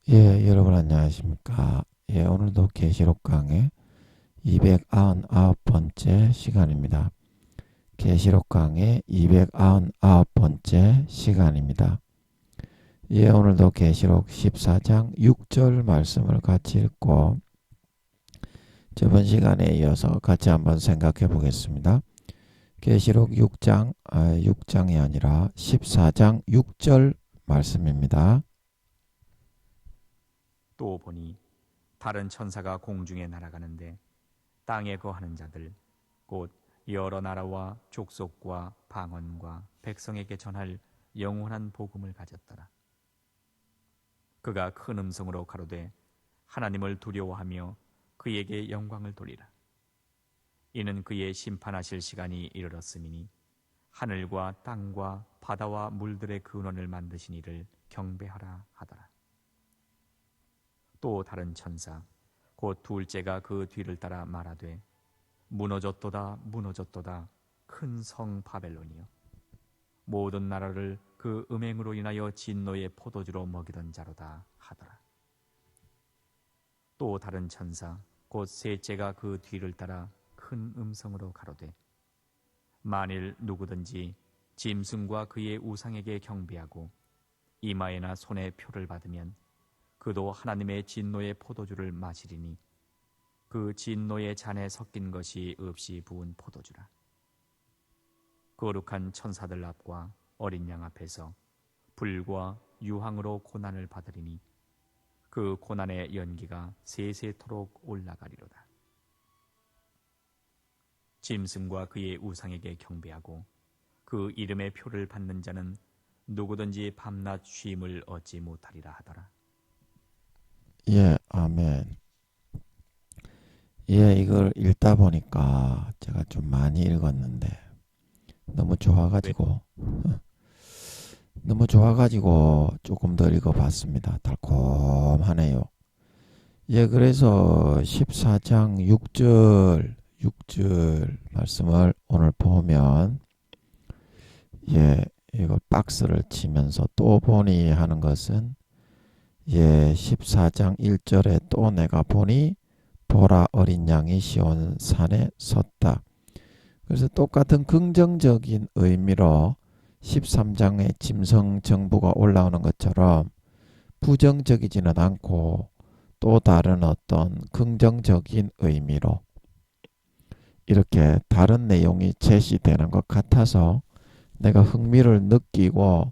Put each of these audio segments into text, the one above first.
예, 여러분 안녕하십니까. 예, 오늘도 계시록 강의 299번째 시간입니다. 계시록 강의 299번째 시간입니다. 예, 오늘도 계시록 14장 6절 말씀을 같이 읽고 저번 시간에 이어서 같이 한번 생각해 보겠습니다. 계시록 6장이 아니라 14장 6절 말씀입니다. 또 보니 다른 천사가 공중에 날아가는데 땅에 거하는 자들 곧 여러 나라와 족속과 방언과 백성에게 전할 영원한 복음을 가졌더라. 그가 큰 음성으로 가로되 하나님을 두려워하며 그에게 영광을 돌리라. 이는 그의 심판하실 시간이 이르렀음이니 하늘과 땅과 바다와 물들의 근원을 만드신 이를 경배하라 하더라. 또 다른 천사 곧 둘째가 그 뒤를 따라 말하되 무너졌도다 무너졌도다 큰 성 바벨론이여 모든 나라를 그 음행으로 인하여 진노의 포도주로 먹이던 자로다 하더라. 또 다른 천사 곧 셋째가 그 뒤를 따라 큰 음성으로 가로되 만일 누구든지 짐승과 그의 우상에게 경배하고 이마에나 손에 표를 받으면 그도 하나님의 진노의 포도주를 마시리니 그 진노의 잔에 섞인 것이 없이 부은 포도주라. 거룩한 천사들 앞과 어린 양 앞에서 불과 유황으로 고난을 받으리니 그 고난의 연기가 세세토록 올라가리로다. 짐승과 그의 우상에게 경배하고 그 이름의 표를 받는 자는 누구든지 밤낮 쉼을 얻지 못하리라 하더라. 예, 아멘. 예, 이걸 읽다 보니까 제가 좀 많이 읽었는데 너무 좋아가지고 조금 더 읽어봤습니다. 달콤하네요. 예, 그래서 14장 6절 말씀을 오늘 보면 예, 이거 박스를 치면서 또 보니 하는 것은 예, 14장 1절에 또 내가 보니 보라 어린 양이 시온 산에 섰다. 그래서 똑같은 긍정적인 의미로 13장에 짐승 정부가 올라오는 것처럼 부정적이지는 않고 또 다른 어떤 긍정적인 의미로 이렇게 다른 내용이 제시되는 것 같아서 내가 흥미를 느끼고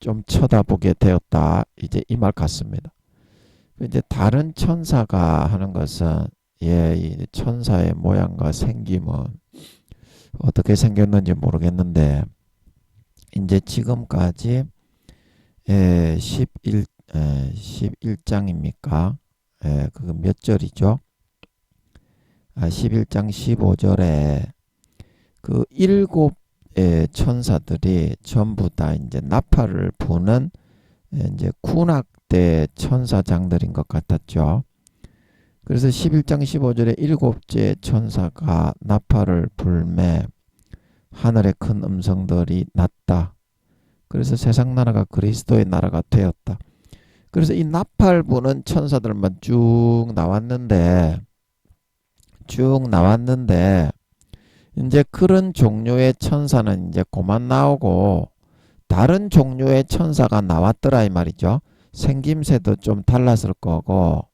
좀 쳐다보게 되었다. 이제 이 말 같습니다. 이제 다른 천사가 하는 것은 예, 이 천사의 모양과 생김은 어떻게 생겼는지 모르겠는데 이제 지금까지 11장입니까? 그거 몇 절이죠? 11장 15절에 그 일곱 천사들이 전부 다 이제 나팔을 부는 이제 군악대 천사장들인 것 같았죠. 그래서 11장 15절에 일곱째 천사가 나팔을 불매 하늘의 큰 음성들이 났다. 그래서 세상 나라가 그리스도의 나라가 되었다. 그래서 이 나팔 부는 천사들만 쭉 나왔는데 이제 그런 종류의 천사는 이제 그만 나오고 다른 종류의 천사가 나왔더라 이 말이죠. 생김새도 좀 달랐을 거고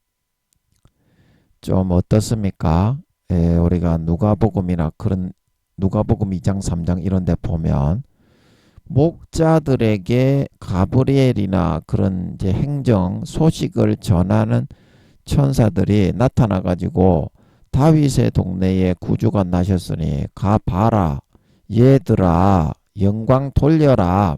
좀 어떻습니까? 우리가 누가복음이나 그런 누가복음 2장 3장 이런 데 보면 목자들에게 가브리엘이나 그런 이제 행정 소식을 전하는 천사들이 나타나 가지고 다윗의 동네에 구주가 나셨으니 가 봐라 얘들아 영광 돌려라.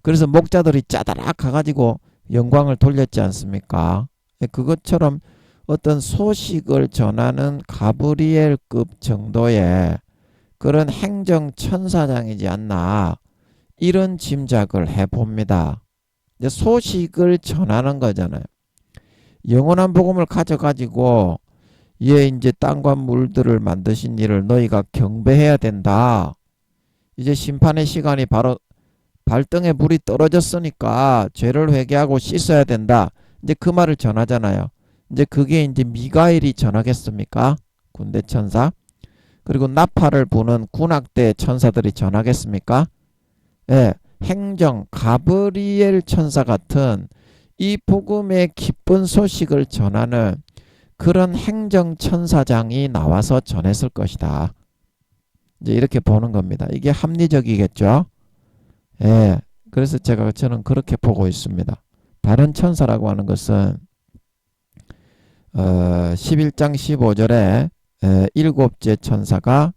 그래서 목자들이 짜다락 가가지고 영광을 돌렸지 않습니까? 그것처럼 어떤 소식을 전하는 가브리엘급 정도의 그런 행정 천사장이지 않나 이런 짐작을 해봅니다. 소식을 전하는 거잖아요. 영원한 복음을 가져가지고 이제 땅과 물들을 만드신 이를 너희가 경배해야 된다. 이제 심판의 시간이 바로 발등에 불이 떨어졌으니까 죄를 회개하고 씻어야 된다. 이제 그 말을 전하잖아요. 이제 그게 이제 미가엘이 전하겠습니까? 군대 천사. 그리고 나팔을 부는 군악대 천사들이 전하겠습니까? 예, 행정 가브리엘 천사 같은 이 복음의 기쁜 소식을 전하는 그런 행정 천사장이 나와서 전했을 것이다. 이제 이렇게 보는 겁니다. 이게 합리적이겠죠? 예, 그래서 저는 그렇게 보고 있습니다. 다른 천사라고 하는 것은 11장 15절에 일곱째 천사가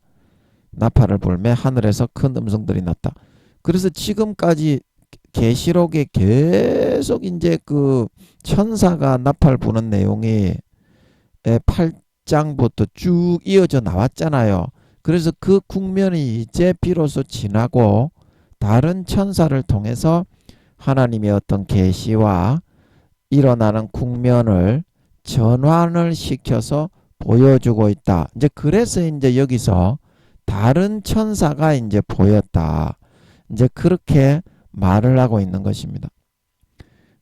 나팔을 불매 하늘에서 큰 음성들이 났다. 그래서 지금까지 계시록에 계속 이제 그 천사가 나팔 부는 내용이 8장부터 쭉 이어져 나왔잖아요. 그래서 그 국면이 이제 비로소 지나고 다른 천사를 통해서 하나님의 어떤 계시와 일어나는 국면을 전환을 시켜서 보여주고 있다. 이제 그래서 이제 여기서 다른 천사가 이제 보였다. 이제 그렇게 말을 하고 있는 것입니다.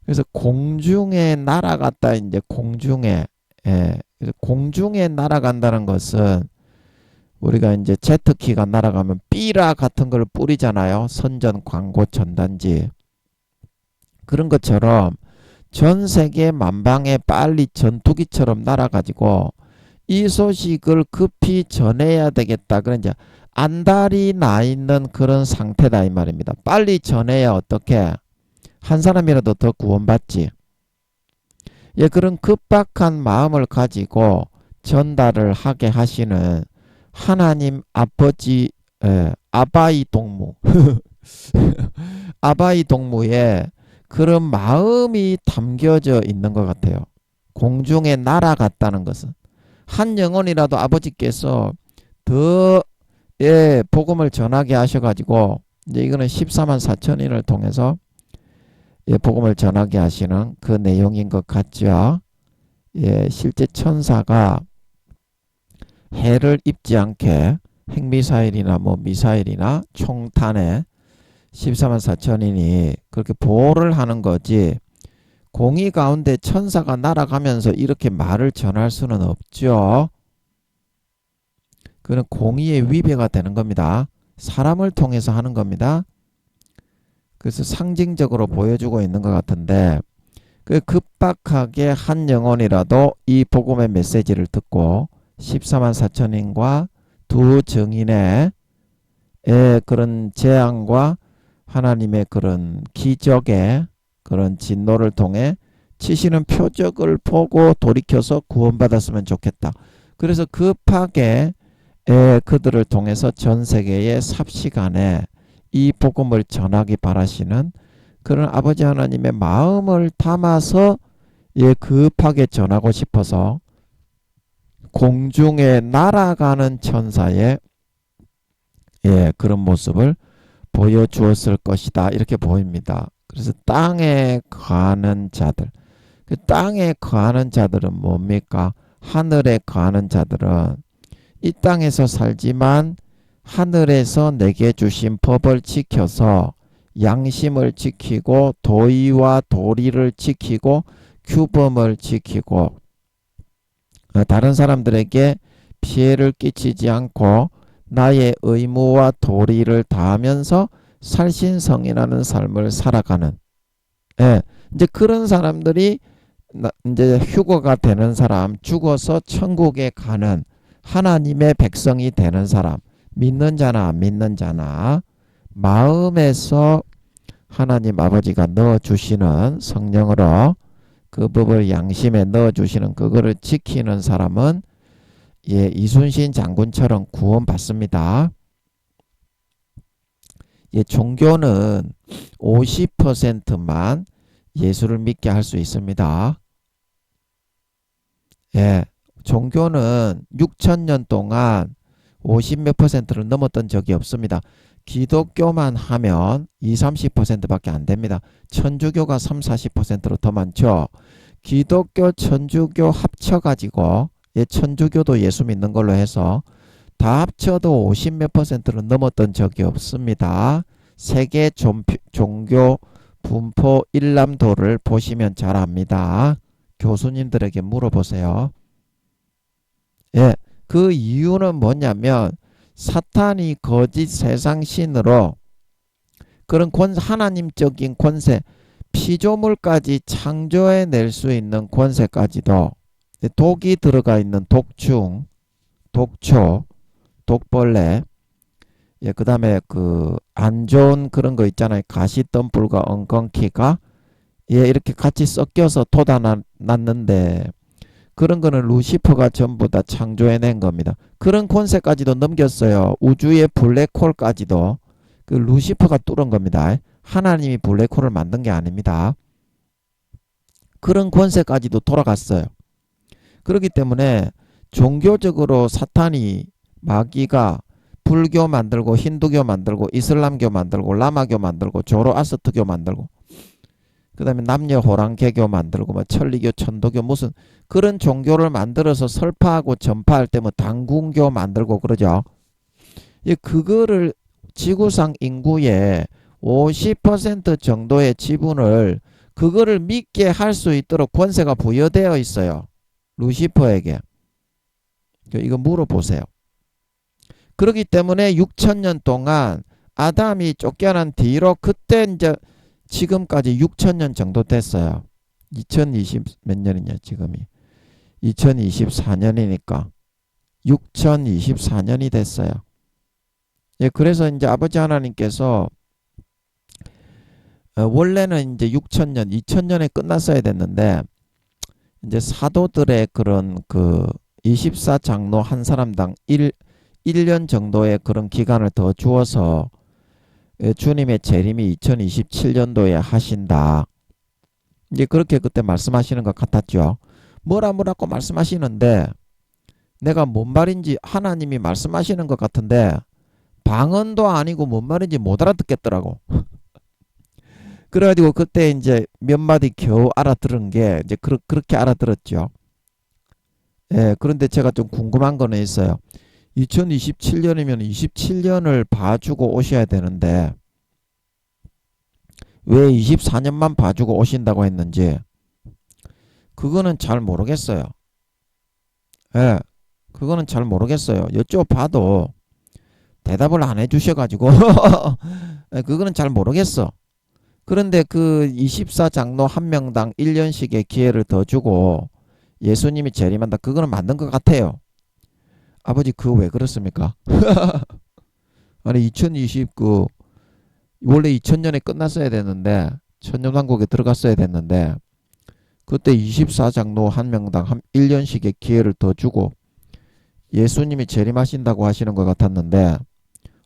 그래서 공중에 날아갔다. 이제 공중에 그래서 공중에 날아간다는 것은 우리가 이제 제트키가 날아가면 삐라 같은 걸 뿌리잖아요. 선전 광고 전단지. 그런 것처럼 전 세계 만방에 빨리 전투기처럼 날아가지고 이 소식을 급히 전해야 되겠다. 그런 이제 안달이 나 있는 그런 상태다 이 말입니다. 빨리 전해야 어떻게 한 사람이라도 더 구원받지. 예, 그런 급박한 마음을 가지고 전달을 하게 하시는 하나님 아버지 아바이 동무 아바이 동무의 그런 마음이 담겨져 있는 것 같아요. 공중에 날아갔다는 것은 한 영혼이라도 아버지께서 더 복음을 전하게 하셔가지고 이제 이거는 14만 4천인을 통해서 복음을 전하게 하시는 그 내용인 것 같죠. 실제 천사가 해를 입지 않게 핵미사일이나 뭐 미사일이나 총탄에 14만 4천인이 그렇게 보호를 하는 거지 공의 가운데 천사가 날아가면서 이렇게 말을 전할 수는 없죠. 그는 공의의 위배가 되는 겁니다. 사람을 통해서 하는 겁니다. 그래서 상징적으로 보여주고 있는 것 같은데 그 급박하게 한 영혼이라도 이 복음의 메시지를 듣고 14만 4천인과 두 증인의 그런 재앙과 하나님의 그런 기적의 그런 진노를 통해 치시는 표적을 보고 돌이켜서 구원받았으면 좋겠다. 그래서 급하게 그들을 통해서 전 세계의 삽시간에 이 복음을 전하기 바라시는 그런 아버지 하나님의 마음을 담아서 급하게 전하고 싶어서 공중에 날아가는 천사의 그런 모습을 보여주었을 것이다. 이렇게 보입니다. 그래서 땅에 거하는 자들, 그 땅에 거하는 자들은 뭡니까? 하늘에 거하는 자들은 이 땅에서 살지만 하늘에서 내게 주신 법을 지켜서 양심을 지키고 도의와 도리를 지키고 규범을 지키고 다른 사람들에게 피해를 끼치지 않고 나의 의무와 도리를 다하면서 살신성인하는 삶을 살아가는 이제 그런 사람들이 이제 휴거가 되는 사람, 죽어서 천국에 가는 하나님의 백성이 되는 사람, 믿는 자나 안 믿는 자나 마음에서 하나님 아버지가 넣어주시는 성령으로 그 법을 양심에 넣어주시는 그거를 지키는 사람은 이순신 장군처럼 구원받습니다. 종교는 50%만 예수를 믿게 할 수 있습니다. 종교는 6,000년 동안 50몇 %를 넘었던 적이 없습니다. 기독교만 하면 20-30%밖에 안 됩니다. 천주교가 30-40%로 더 많죠. 기독교, 천주교 합쳐가지고 천주교도 예수 믿는 걸로 해서 다 합쳐도 50몇 %를 넘었던 적이 없습니다. 세계 종교 분포 일람도를 보시면 잘 압니다. 교수님들에게 물어보세요. 예, 그 이유는 뭐냐면 사탄이 거짓 세상신으로 그런 하나님적인 권세, 피조물까지 창조해낼 수 있는 권세까지도 독이 들어가 있는 독충, 독초, 독벌레, 예, 그 다음에 그 안 좋은 그런 거 있잖아요. 가시덤불과 엉겅퀴가 예, 이렇게 같이 섞여서 돋아났는데 그런 거는 루시퍼가 전부 다 창조해낸 겁니다. 그런 권세까지도 넘겼어요. 우주의 블랙홀까지도 그 루시퍼가 뚫은 겁니다. 하나님이 블랙홀을 만든 게 아닙니다. 그런 권세까지도 돌아갔어요. 그렇기 때문에 종교적으로 사탄이 마귀가 불교 만들고 힌두교 만들고 이슬람교 만들고 라마교 만들고 조로아스트교 만들고 그 다음에 남녀 호랑개교 만들고 뭐 천리교 천도교 무슨 그런 종교를 만들어서 설파하고 전파할 때 뭐 당군교 만들고 그러죠. 그거를 지구상 인구의 50% 정도의 지분을 그거를 믿게 할 수 있도록 권세가 부여되어 있어요. 루시퍼에게. 이거 물어보세요. 그렇기 때문에 6천년 동안 아담이 쫓겨난 뒤로 그때 이제 지금까지 6천년 정도 됐어요. 2020 몇 년이냐 지금이 2024년이니까 6024년이 됐어요. 예, 그래서 이제 아버지 하나님께서 원래는 이제 6천년, 2000년에 끝났어야 됐는데 이제 사도들의 그런 그 24장로 한 사람당 1년 정도의 그런 기간을 더 주어서 주님의 재림이 2027년도에 하신다. 이제 그렇게 그때 말씀하시는 것 같았죠. 뭐라고 말씀하시는데 내가 뭔 말인지 하나님이 말씀하시는 것 같은데 방언도 아니고 뭔 말인지 못 알아듣겠더라고. 그래가지고 그때 이제 몇 마디 겨우 알아들은 게 이제 그렇게 알아들었죠. 예, 그런데 제가 좀 궁금한 거는 있어요. 2027년이면 27년을 봐주고 오셔야 되는데 왜 24년만 봐주고 오신다고 했는지 그거는 잘 모르겠어요. 예, 그거는 잘 모르겠어요. 여쭤봐도 대답을 안 해주셔가지고 그거는 잘 모르겠어. 그런데 그 24장로 한 명당 1년씩의 기회를 더 주고 예수님이 재림한다. 그거는 맞는 것 같아요. 아버지 그거 왜 그렇습니까? 아니 2029 원래 2000년에 끝났어야 되는데 천년왕국에 들어갔어야 됐는데 그때 24장로 한 명당 1년씩의 기회를 더 주고 예수님이 재림하신다고 하시는 것 같았는데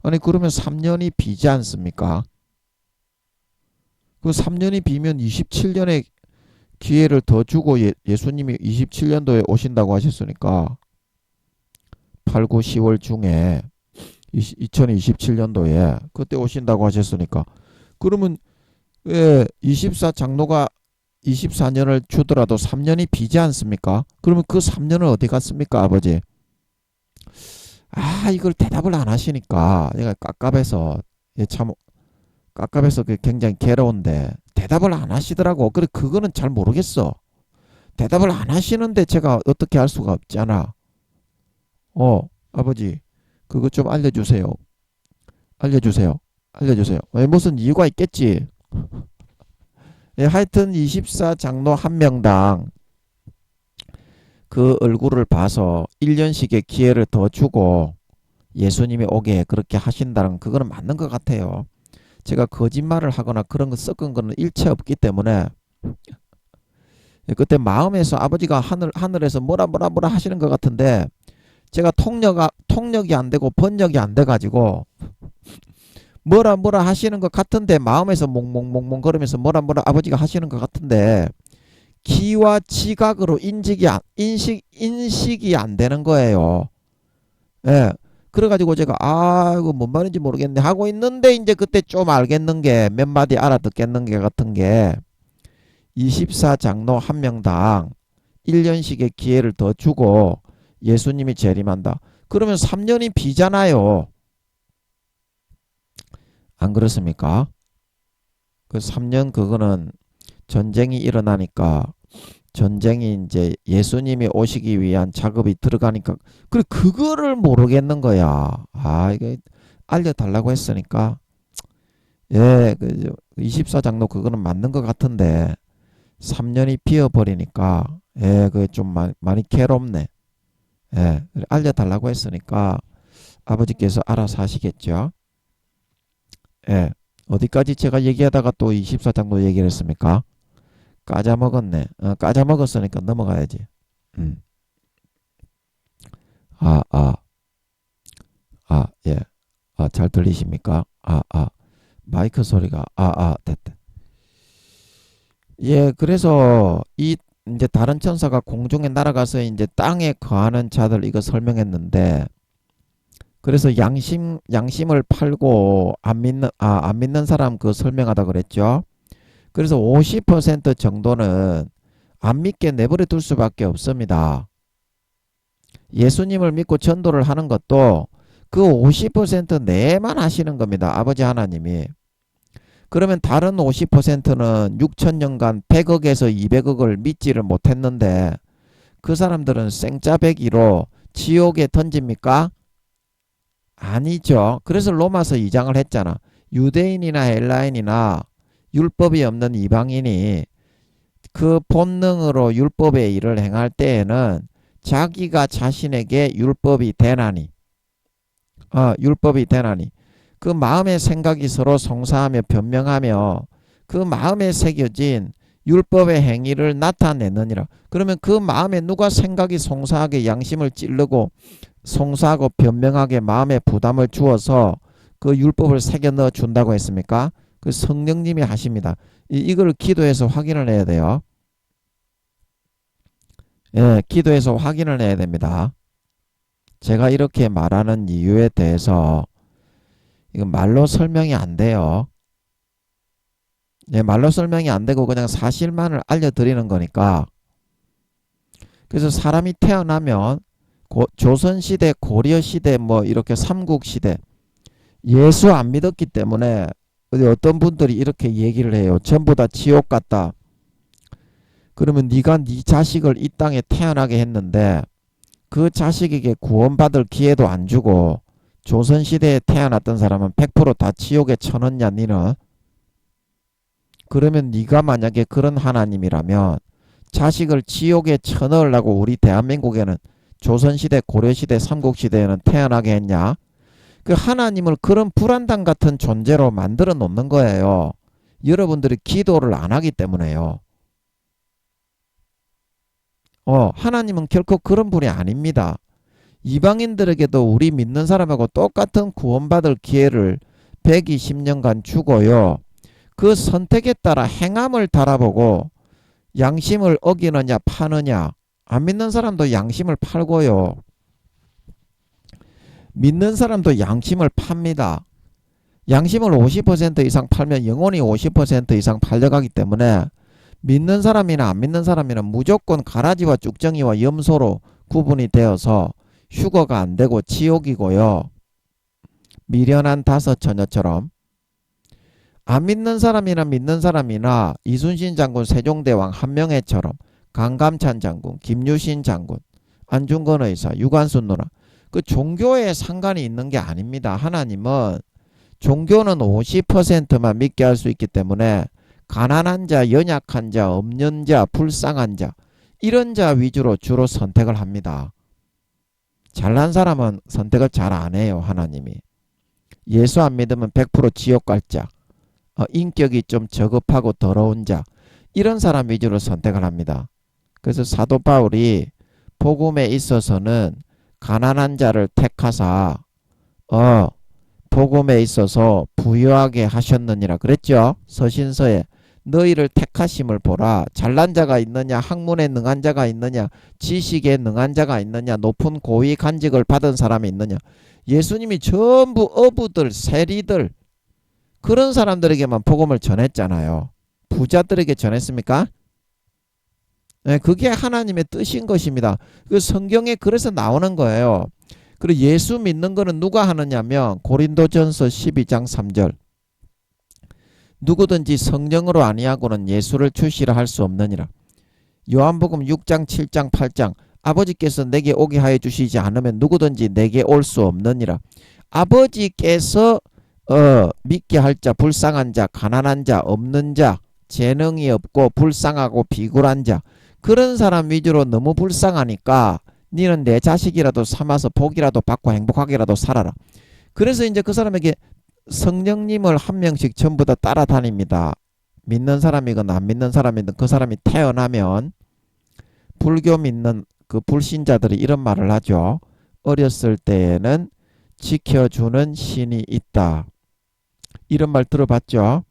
아니 그러면 3년이 비지 않습니까? 그 3년이 비면 27년에 기회를 더 주고 예수님이 27년도에 오신다고 하셨으니까 8, 9, 10월 중에 2027년도에 그때 오신다고 하셨으니까 그러면 왜 24장로가 24년을 주더라도 3년이 비지 않습니까? 그러면 그 3년은 어디 갔습니까, 아버지? 아, 이걸 대답을 안 하시니까 얘가 깝깝해서 참 깝깝해서 굉장히 괴로운데 대답을 안 하시더라고. 그래 그거는 잘 모르겠어. 대답을 안 하시는데 제가 어떻게 할 수가 없잖아. 아버지 그거 좀 알려주세요. 알려주세요. 무슨 이유가 있겠지. 예, 하여튼 24장로 한 명당 그 얼굴을 봐서 1년씩의 기회를 더 주고 예수님이 오게 그렇게 하신다는 그거는 맞는 것 같아요. 제가 거짓말을 하거나 그런 거 섞은 거는 일체 없기 때문에 그때 마음에서 아버지가 하늘에서 뭐라 하시는 것 같은데 제가 통역이 안 되고 번역이 안 돼 가지고 뭐라 하시는 것 같은데 마음에서 몽몽 거리면서 뭐라 아버지가 하시는 것 같은데 귀와 지각으로 인식이 안 되는 거예요. 예. 그래가지고 제가 이거 뭔 말인지 모르겠네 하고 있는데 이제 그때 좀 알겠는 게 몇 마디 알아듣겠는 게 같은 게 24장로 한 명당 1년씩의 기회를 더 주고 예수님이 재림한다. 그러면 3년이 비잖아요. 안 그렇습니까? 그 3년 그거는 전쟁이 일어나니까 전쟁이 이제 예수님이 오시기 위한 작업이 들어가니까 그래 그거를 모르겠는 거야. 아 이게 알려달라고 했으니까 그 24장로 그거는 맞는 것 같은데 3년이 비어버리니까 그 좀 많이 괴롭네. 그래, 알려달라고 했으니까 아버지께서 알아서 하시겠죠. 어디까지 제가 얘기하다가 또 24장로 얘기를 했습니까? 까자먹었네. 까자먹었으니까 넘어가야지. 음. 아, 아, 예. 잘 들리십니까? 마이크 소리가, 됐다. 예, 그래서 이제 다른 천사가 공중에 날아가서 이제 땅에 거하는 자들 이거 설명했는데, 그래서 양심을 팔고 안 믿는 사람 그 설명하다 그랬죠. 그래서 50% 정도는 안 믿게 내버려 둘 수밖에 없습니다. 예수님을 믿고 전도를 하는 것도 그 50% 내만 하시는 겁니다. 아버지 하나님이. 그러면 다른 50%는 6천년간 100억에서 200억을 믿지를 못했는데 그 사람들은 생짜배기로 지옥에 던집니까? 아니죠. 그래서 로마서 2장을 했잖아. 유대인이나 헬라인이나 율법이 없는 이방인이 그 본능으로 율법의 일을 행할 때에는 자기가 자신에게 율법이 되나니 그 마음의 생각이 서로 송사하며 변명하며 그 마음에 새겨진 율법의 행위를 나타내느니라. 그러면 그 마음에 누가 생각이 송사하게 양심을 찌르고 송사하고 변명하게 마음에 부담을 주어서 그 율법을 새겨 넣어 준다고 했습니까? 그 성령님이 하십니다. 이걸 기도해서 확인을 해야 돼요. 기도해서 확인을 해야 됩니다. 제가 이렇게 말하는 이유에 대해서 이건 말로 설명이 안 돼요. 말로 설명이 안 되고 그냥 사실만을 알려드리는 거니까. 그래서 사람이 태어나면 조선시대, 고려시대, 뭐 이렇게 삼국시대 예수 안 믿었기 때문에 어떤 분들이 이렇게 얘기를 해요. 전부 다 지옥 같다. 그러면 네가 네 자식을 이 땅에 태어나게 했는데 그 자식에게 구원받을 기회도 안 주고 조선시대에 태어났던 사람은 100%다 지옥에 쳐넣냐 니는? 그러면 네가 만약에 그런 하나님이라면 자식을 지옥에 쳐넣으려고 우리 대한민국에는 조선시대, 고려시대, 삼국시대에는 태어나게 했냐? 그 하나님을 그런 불안당 같은 존재로 만들어 놓는 거예요. 여러분들이 기도를 안 하기 때문에요. 하나님은 결코 그런 분이 아닙니다. 이방인들에게도 우리 믿는 사람하고 똑같은 구원받을 기회를 120년간 주고요. 그 선택에 따라 행함을 달아보고 양심을 어기느냐 파느냐. 안 믿는 사람도 양심을 팔고요. 믿는 사람도 양심을 팝니다. 양심을 50% 이상 팔면 영혼이 50% 이상 팔려가기 때문에 믿는 사람이나 안 믿는 사람이나 무조건 가라지와 쭉정이와 염소로 구분이 되어서 휴거가 안 되고 지옥이고요. 미련한 다섯 처녀처럼. 안 믿는 사람이나 믿는 사람이나 이순신 장군, 세종대왕, 한명회처럼, 강감찬 장군, 김유신 장군, 안중근 의사, 유관순 누나, 그 종교에 상관이 있는 게 아닙니다. 하나님은 종교는 50%만 믿게 할 수 있기 때문에 가난한 자, 연약한 자, 없는 자, 불쌍한 자 이런 자 위주로 주로 선택을 합니다. 잘난 사람은 선택을 잘 안 해요. 하나님이. 예수 안 믿으면 100% 지옥 갈 자, 인격이 좀 저급하고 더러운 자 이런 사람 위주로 선택을 합니다. 그래서 사도 바울이 복음에 있어서는 가난한 자를 택하사 복음에 있어서 부유하게 하셨느니라 그랬죠. 서신서에 너희를 택하심을 보라. 잘난 자가 있느냐, 학문에 능한 자가 있느냐, 지식에 능한 자가 있느냐, 높은 고위 간직을 받은 사람이 있느냐. 예수님이 전부 어부들, 세리들 그런 사람들에게만 복음을 전했잖아요. 부자들에게 전했습니까? 네, 그게 하나님의 뜻인 것입니다. 그 성경에 그래서 나오는 거예요. 그리고 예수 믿는 거는 누가 하느냐면 고린도전서 12장 3절 누구든지 성령으로 아니하고는 예수를 출시라 할 수 없느니라. 요한복음 6장 7장 8장 아버지께서 내게 오게 하여 주시지 않으면 누구든지 내게 올 수 없느니라. 아버지께서 믿게 할 자, 불쌍한 자, 가난한 자, 없는 자, 재능이 없고 불쌍하고 비굴한 자, 그런 사람 위주로 너무 불쌍하니까 니는 내 자식이라도 삼아서 복이라도 받고 행복하게라도 살아라. 그래서 이제 그 사람에게 성령님을 한 명씩 전부 다 따라다닙니다. 믿는 사람이건 안 믿는 사람이든 그 사람이 태어나면 불교 믿는 그 불신자들이 이런 말을 하죠. 어렸을 때에는 지켜주는 신이 있다. 이런 말 들어봤죠?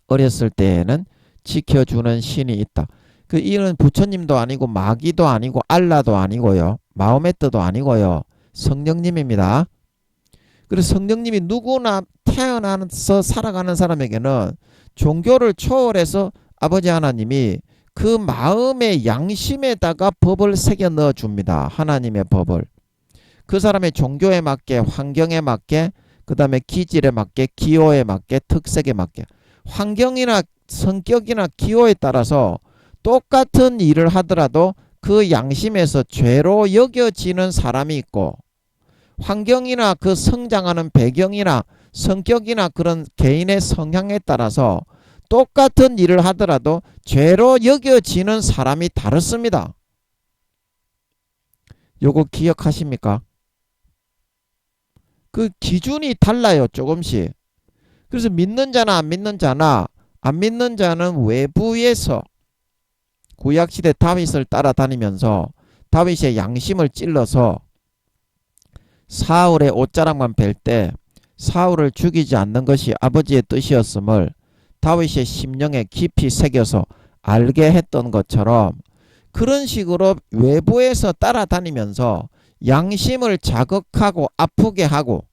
어렸을 때에는 지켜주는 신이 있다. 그 이는 부처님도 아니고 마귀도 아니고 알라도 아니고요. 마호메트도 아니고요. 성령님입니다. 그래서 성령님이 누구나 태어나서 살아가는 사람에게는 종교를 초월해서 아버지 하나님이 그 마음의 양심에다가 법을 새겨 넣어 줍니다. 하나님의 법을. 그 사람의 종교에 맞게, 환경에 맞게, 그 다음에 기질에 맞게, 기호에 맞게, 특색에 맞게. 환경이나 성격이나 기호에 따라서 똑같은 일을 하더라도 그 양심에서 죄로 여겨지는 사람이 있고, 환경이나 그 성장하는 배경이나 성격이나 그런 개인의 성향에 따라서 똑같은 일을 하더라도 죄로 여겨지는 사람이 다릅니다. 요거 기억하십니까? 그 기준이 달라요, 조금씩. 그래서 믿는 자나 안 믿는 자나, 안 믿는 자는 외부에서 구약시대 다윗을 따라다니면서 다윗의 양심을 찔러서 사울의 옷자락만 벨 때 사울을 죽이지 않는 것이 아버지의 뜻이었음을 다윗의 심령에 깊이 새겨서 알게 했던 것처럼, 그런 식으로 외부에서 따라다니면서 양심을 자극하고 아프게 하고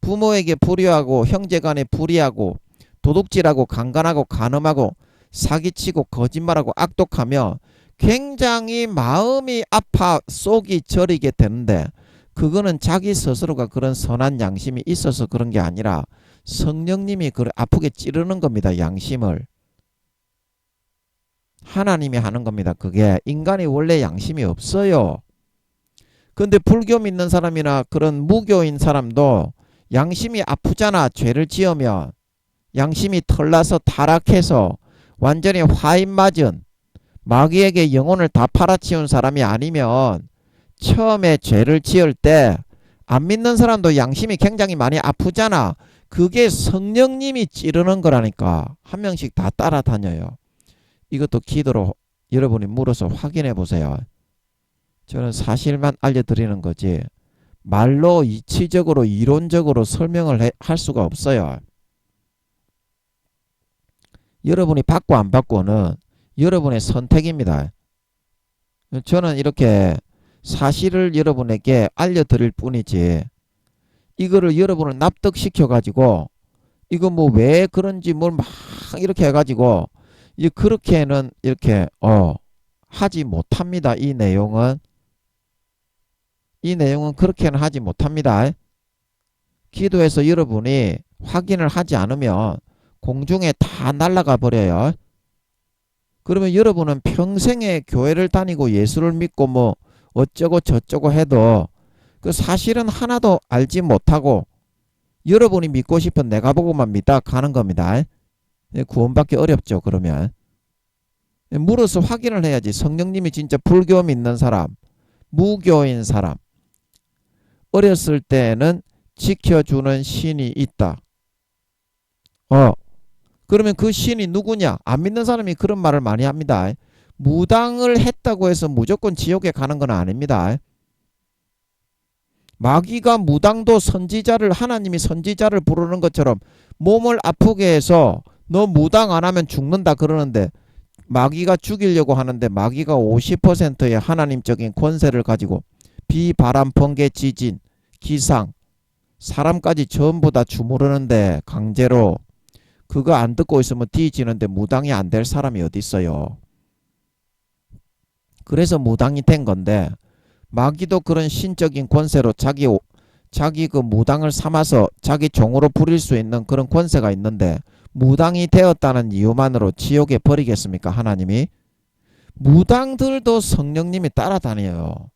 부모에게 불효하고 형제간에 불의하고 도둑질하고 강간하고 간음하고 사기치고 거짓말하고 악독하며 굉장히 마음이 아파 속이 저리게 되는데, 그거는 자기 스스로가 그런 선한 양심이 있어서 그런 게 아니라 성령님이 그걸 아프게 찌르는 겁니다. 양심을. 하나님이 하는 겁니다. 그게 인간이 원래 양심이 없어요. 근데 불교 믿는 사람이나 그런 무교인 사람도 양심이 아프잖아. 죄를 지으면 양심이 털나서 타락해서 완전히 화인 맞은 마귀에게 영혼을 다 팔아치운 사람이 아니면 처음에 죄를 지을 때 안 믿는 사람도 양심이 굉장히 많이 아프잖아. 그게 성령님이 찌르는 거라니까. 한 명씩 다 따라다녀요. 이것도 기도로 여러분이 물어서 확인해 보세요. 저는 사실만 알려드리는 거지 말로 이치적으로 이론적으로 설명을 할 수가 없어요. 여러분이 받고 안 받고는 여러분의 선택입니다. 저는 이렇게 사실을 여러분에게 알려드릴 뿐이지 이거를 여러분을 납득시켜 가지고 이거 뭐 왜 그런지 뭘 막 이렇게 해가지고 그렇게는 이렇게 하지 못합니다. 이 내용은 그렇게는 하지 못합니다. 기도해서 여러분이 확인을 하지 않으면 공중에 다 날아가 버려요. 그러면 여러분은 평생에 교회를 다니고 예수를 믿고 뭐 어쩌고 저쩌고 해도 그 사실은 하나도 알지 못하고 여러분이 믿고 싶은 내가 보고만 믿다 가는 겁니다. 구원받기 어렵죠. 그러면 물어서 확인을 해야지. 성령님이 진짜 불교 믿는 사람, 무교인 사람, 어렸을 때는 지켜주는 신이 있다. 그러면 그 신이 누구냐? 안 믿는 사람이 그런 말을 많이 합니다. 무당을 했다고 해서 무조건 지옥에 가는 건 아닙니다. 마귀가 무당도 선지자를, 하나님이 선지자를 부르는 것처럼 몸을 아프게 해서 너 무당 안 하면 죽는다 그러는데, 마귀가 죽이려고 하는데 마귀가 50%의 하나님적인 권세를 가지고 비, 바람, 번개, 지진, 기상, 사람까지 전부 다 주무르는데 강제로 그거 안 듣고 있으면 뒤지는데 무당이 안 될 사람이 어디 있어요. 그래서 무당이 된 건데, 마귀도 그런 신적인 권세로 자기 그 무당을 삼아서 자기 종으로 부릴 수 있는 그런 권세가 있는데 무당이 되었다는 이유만으로 지옥에 버리겠습니까? 하나님이? 무당들도 성령님이 따라다녀요.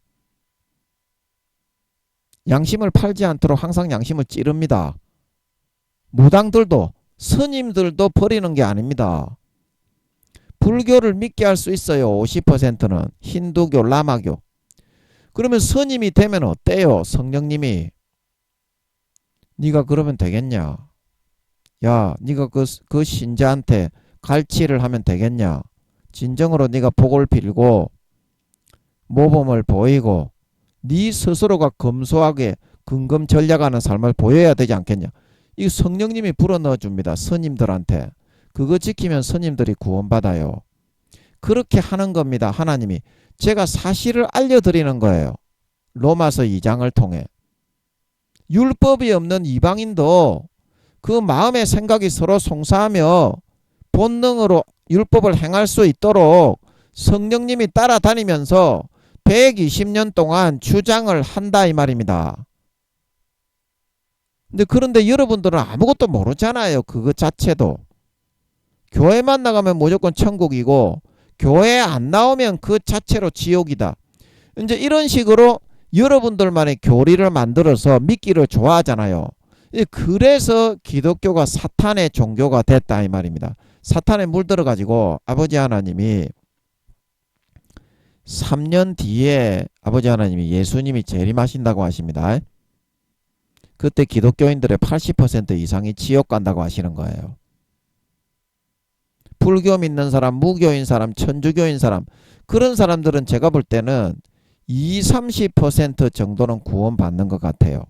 양심을 팔지 않도록 항상 양심을 찌릅니다. 무당들도 스님들도 버리는 게 아닙니다. 불교를 믿게 할 수 있어요. 50%는 힌두교, 라마교. 그러면 스님이 되면 어때요? 성령님이 네가 그러면 되겠냐? 야, 네가 그 신자한테 갈치를 하면 되겠냐? 진정으로 네가 복을 빌고 모범을 보이고 네 스스로가 검소하게 근검 전략하는 삶을 보여야 되지 않겠냐? 이 성령님이 불어넣어 줍니다. 스님들한테. 그거 지키면 스님들이 구원받아요. 그렇게 하는 겁니다. 하나님이. 제가 사실을 알려드리는 거예요. 로마서 2장을 통해. 율법이 없는 이방인도 그 마음의 생각이 서로 송사하며 본능으로 율법을 행할 수 있도록 성령님이 따라다니면서 120년 동안 주장을 한다 이 말입니다. 그런데 여러분들은 아무것도 모르잖아요. 그것 자체도. 교회만 나가면 무조건 천국이고 교회 안 나오면 그 자체로 지옥이다. 이제 이런 식으로 여러분들만의 교리를 만들어서 믿기를 좋아하잖아요. 그래서 기독교가 사탄의 종교가 됐다 이 말입니다. 사탄에 물들어 가지고 아버지 하나님이 3년 뒤에 아버지 하나님이 예수님이 재림하신다고 하십니다. 그때 기독교인들의 80% 이상이 지옥 간다고 하시는 거예요. 불교 믿는 사람, 무교인 사람, 천주교인 사람, 그런 사람들은 제가 볼 때는 20-30% 정도는 구원받는 것 같아요.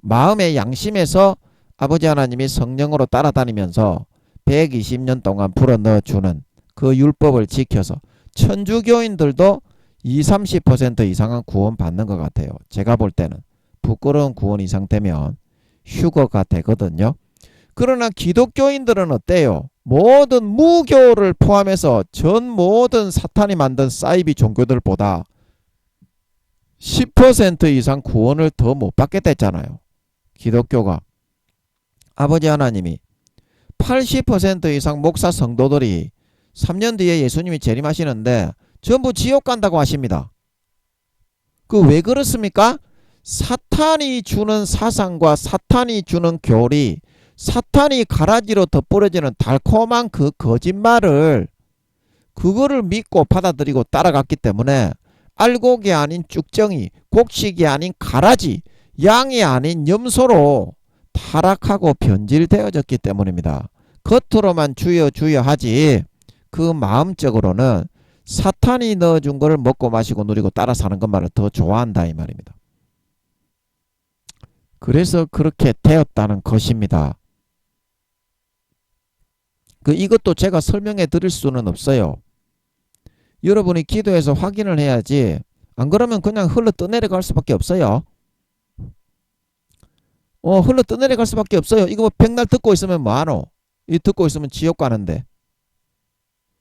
마음의 양심에서 아버지 하나님이 성령으로 따라다니면서 120년 동안 불어넣어주는 그 율법을 지켜서 천주교인들도 20-30% 이상은 구원받는 것 같아요. 제가 볼 때는 부끄러운 구원 이상 되면 휴거가 되거든요. 그러나 기독교인들은 어때요? 모든 무교를 포함해서 전 모든 사탄이 만든 사이비 종교들보다 10% 이상 구원을 더 못 받게 됐잖아요. 기독교가. 아버지 하나님이 80% 이상 목사 성도들이 3년 뒤에 예수님이 재림하시는데 전부 지옥 간다고 하십니다. 그 왜 그렇습니까? 사탄이 주는 사상과 사탄이 주는 교리, 사탄이 가라지로 덧부러지는 달콤한 그 거짓말을 그거를 믿고 받아들이고 따라갔기 때문에 알곡이 아닌 쭉정이, 곡식이 아닌 가라지, 양이 아닌 염소로 타락하고 변질되어졌기 때문입니다. 겉으로만 주여 주여 하지 그 마음적으로는 사탄이 넣어준 걸 먹고 마시고 누리고 따라 사는 것만을 더 좋아한다 이 말입니다. 그래서 그렇게 되었다는 것입니다. 이것도 제가 설명해 드릴 수는 없어요. 여러분이 기도해서 확인을 해야지 안 그러면 그냥 흘러 떠내려갈 수밖에 없어요. 흘러 떠내려갈 수밖에 없어요. 이거 뭐 백날 듣고 있으면 뭐하노? 이 듣고 있으면 지옥 가는데.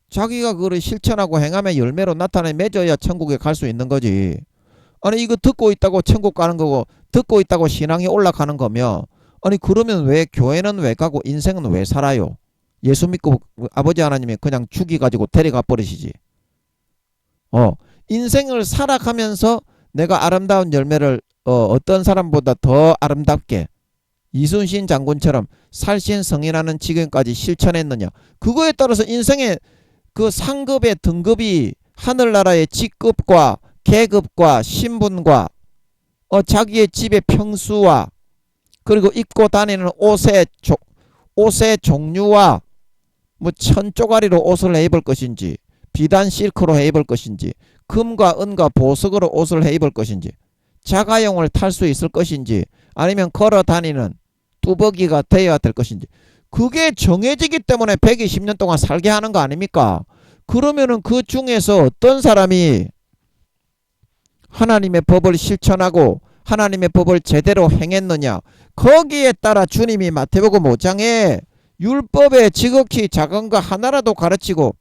자기가 그걸 실천하고 행함의 열매로 나타내 맺어야 천국에 갈 수 있는 거지. 아니 이거 듣고 있다고 천국 가는 거고 듣고 있다고 신앙이 올라가는 거며 아니 그러면 왜 교회는 왜 가고 인생은 왜 살아요? 예수 믿고 아버지 하나님이 그냥 죽이가지고 데려가 버리시지. 인생을 살아가면서 내가 아름다운 열매를 어떤 사람보다 더 아름답게 이순신 장군처럼 살신성인하는 지경까지 실천했느냐. 그거에 따라서 인생의 그 상급의 등급이 하늘나라의 직급과 계급과 신분과 자기의 집의 평수와 그리고 입고 다니는 옷의 종류와 뭐 천조가리로 옷을 해 입을 것인지 비단 실크로 해 입을 것인지 금과 은과 보석으로 옷을 해 입을 것인지 자가용을 탈 수 있을 것인지 아니면 걸어 다니는 뚜벅이가 되어야 될 것인지 그게 정해지기 때문에 120년 동안 살게 하는 거 아닙니까? 그러면은 그 중에서 어떤 사람이 하나님의 법을 실천하고 하나님의 법을 제대로 행했느냐 거기에 따라 주님이 마태복음 5장에 율법에 지극히 작은 거 하나라도 가르치고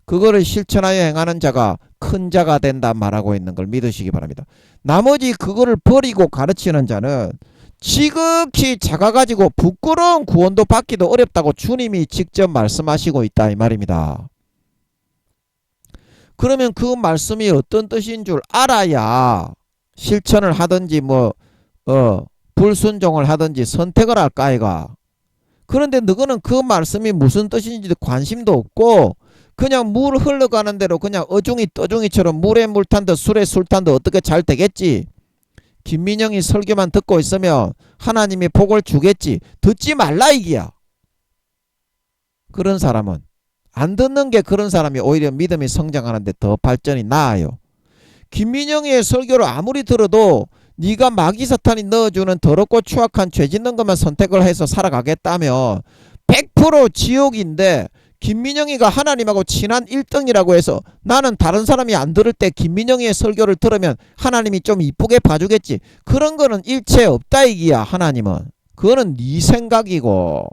그거를 실천하여 행하는 자가 큰 자가 된다 말하고 있는 걸 믿으시기 바랍니다. 나머지 그거를 버리고 가르치는 자는 지극히 작아가지고 부끄러운 구원도 받기도 어렵다고 주님이 직접 말씀하시고 있다 이 말입니다. 그러면 그 말씀이 어떤 뜻인 줄 알아야 실천을 하든지 불순종을 하든지 선택을 할까 아이가. 그런데 너는 그 말씀이 무슨 뜻인지 관심도 없고 그냥 물 흘러가는 대로 그냥 어중이 떠중이처럼 물에 물 탄 듯 술에 술 탄 듯 어떻게 잘 되겠지. 김민영이 설교만 듣고 있으면 하나님이 복을 주겠지. 듣지 말라 이기야. 그런 사람은 안 듣는 게 그런 사람이 오히려 믿음이 성장하는데 더 발전이 나아요. 김민영의 설교를 아무리 들어도 네가 마귀 사탄이 넣어주는 더럽고 추악한 죄 짓는 것만 선택을 해서 살아가겠다면 100% 지옥인데 김민영이가 하나님하고 친한 1등이라고 해서 나는 다른 사람이 안 들을 때 김민영이의 설교를 들으면 하나님이 좀 이쁘게 봐주겠지. 그런 거는 일체 없다 이기야. 하나님은 그거는 네 생각이고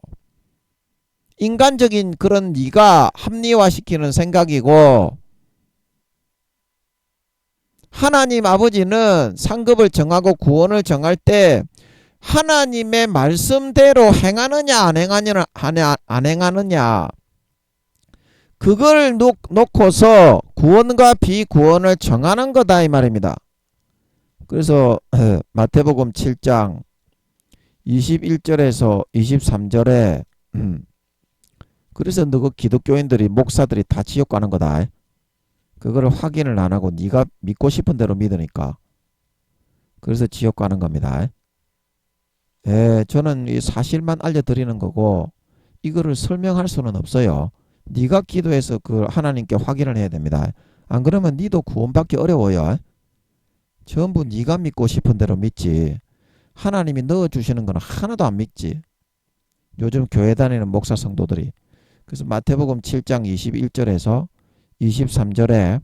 인간적인 그런 네가 합리화시키는 생각이고 하나님 아버지는 상급을 정하고 구원을 정할 때 하나님의 말씀대로 행하느냐 안 행하느냐 그걸 놓고서 구원과 비구원을 정하는 거다 이 말입니다. 그래서 마태복음 7장 21절에서 23절에 그래서 너그 기독교인들이 목사들이 다 지옥 가는 거다. 그거를 확인을 안 하고 네가 믿고 싶은 대로 믿으니까 그래서 지옥 가는 겁니다. 저는 이 사실만 알려드리는 거고 이거를 설명할 수는 없어요. 네가 기도해서 그 하나님께 확인을 해야 됩니다. 안 그러면 네도 구원받기 어려워요. 전부 네가 믿고 싶은 대로 믿지 하나님이 넣어주시는 건 하나도 안 믿지. 요즘 교회 다니는 목사 성도들이. 그래서 마태복음 7장 21절에서 23절에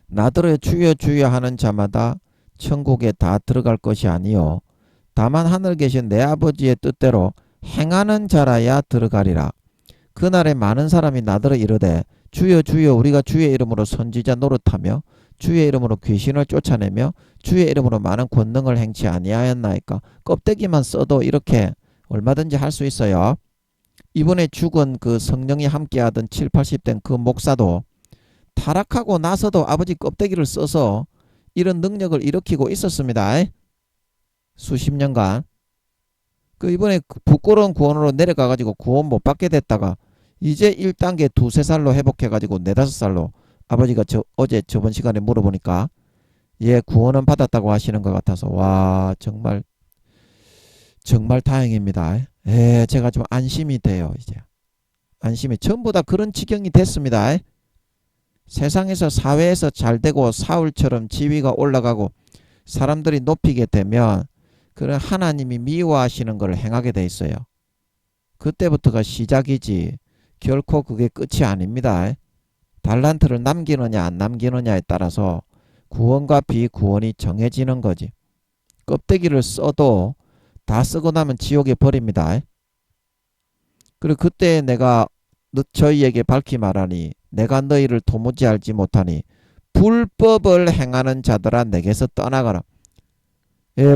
나더러 주여 주여 하는 자마다 천국에 다 들어갈 것이 아니요 다만 하늘 계신 내 아버지의 뜻대로 행하는 자라야 들어가리라. 그날에 많은 사람이 나더러 이르되 주여 주여 우리가 주의 이름으로 선지자 노릇하며 주의 이름으로 귀신을 쫓아내며 주의 이름으로 많은 권능을 행치 아니하였나이까. 껍데기만 써도 이렇게 얼마든지 할 수 있어요. 이번에 죽은 그 성령이 함께하던 7, 80된 그 목사도 타락하고 나서도 아버지 껍데기를 써서 이런 능력을 일으키고 있었습니다. 수십 년간. 그 이번에 부끄러운 구원으로 내려가가지고 구원 못 받게 됐다가 이제 1단계 2~3살로 회복해가지고 4~5살로 아버지가 어제 저번 시간에 물어보니까 구원은 받았다고 하시는 것 같아서 와 정말 다행입니다. 제가 좀 안심이 돼요. 이제 안심이 전부 다 그런 지경이 됐습니다. 세상에서 사회에서 잘되고 사울처럼 지위가 올라가고 사람들이 높이게 되면 그런 하나님이 미워하시는 걸 행하게 돼 있어요. 그때부터가 시작이지 결코 그게 끝이 아닙니다. 달란트를 남기느냐 안 남기느냐에 따라서 구원과 비구원이 정해지는 거지. 껍데기를 써도 다 쓰고 나면 지옥에 버립니다. 그리고 그때 내가 저희에게 밝히 말하니 내가 너희를 도무지 알지 못하니 불법을 행하는 자들아 내게서 떠나가라.